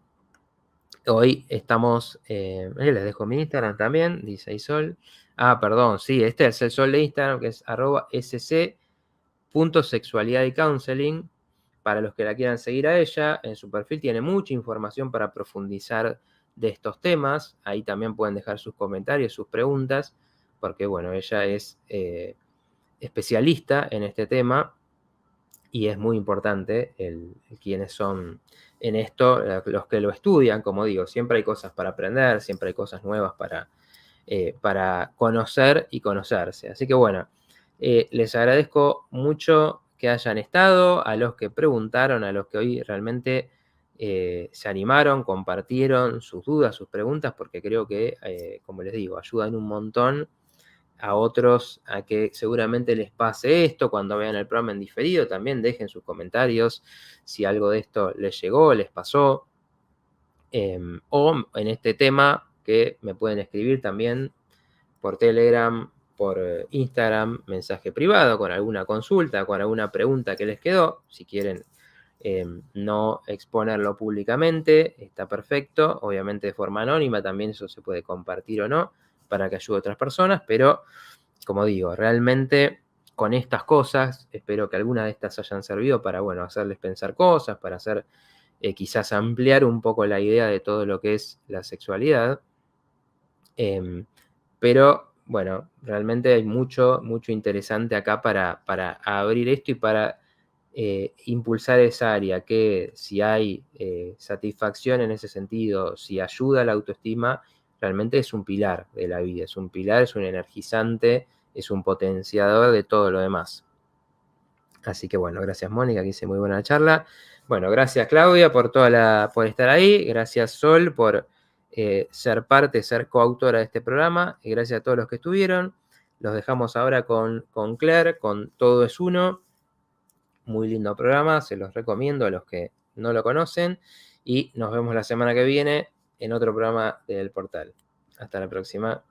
hoy estamos, les dejo mi Instagram también, dice Isol. Perdón, sí, este es el sol de Instagram, que es @sc.sexualidad y counseling. Para los que la quieran seguir a ella, en su perfil tiene mucha información para profundizar de estos temas. Ahí también pueden dejar sus comentarios, sus preguntas, porque bueno, ella es especialista en este tema y es muy importante quiénes son en esto, los que lo estudian, como digo, siempre hay cosas para aprender, siempre hay cosas nuevas para conocer y conocerse. Así que bueno, les agradezco mucho que hayan estado, a los que preguntaron, a los que hoy realmente se animaron, compartieron sus dudas, sus preguntas, porque creo que, como les digo, ayudan un montón a otros a que seguramente les pase esto cuando vean el programa en diferido. También dejen sus comentarios si algo de esto les llegó, les pasó, o en este tema que me pueden escribir también por Telegram, por Instagram, mensaje privado, con alguna consulta, con alguna pregunta que les quedó. Si quieren no exponerlo públicamente, está perfecto. Obviamente de forma anónima, también eso se puede compartir o no, para que ayude a otras personas, pero como digo, realmente con estas cosas, espero que algunas de estas hayan servido para, bueno, hacerles pensar cosas, para hacer quizás ampliar un poco la idea de todo lo que es la sexualidad. Pero bueno, realmente hay mucho, mucho interesante acá para abrir esto y para impulsar esa área, que si hay satisfacción en ese sentido, si ayuda a la autoestima, realmente es un pilar de la vida, es un pilar, es un energizante, es un potenciador de todo lo demás. Así que bueno, gracias Mónica, que hice muy buena charla. Bueno, gracias Claudia por por estar ahí, gracias Sol por ser parte, ser coautora de este programa, y gracias a todos los que estuvieron. Los dejamos ahora con Claire, con Todo es Uno. Muy lindo programa, se los recomiendo a los que no lo conocen. Y nos vemos la semana que viene en otro programa del portal. Hasta la próxima.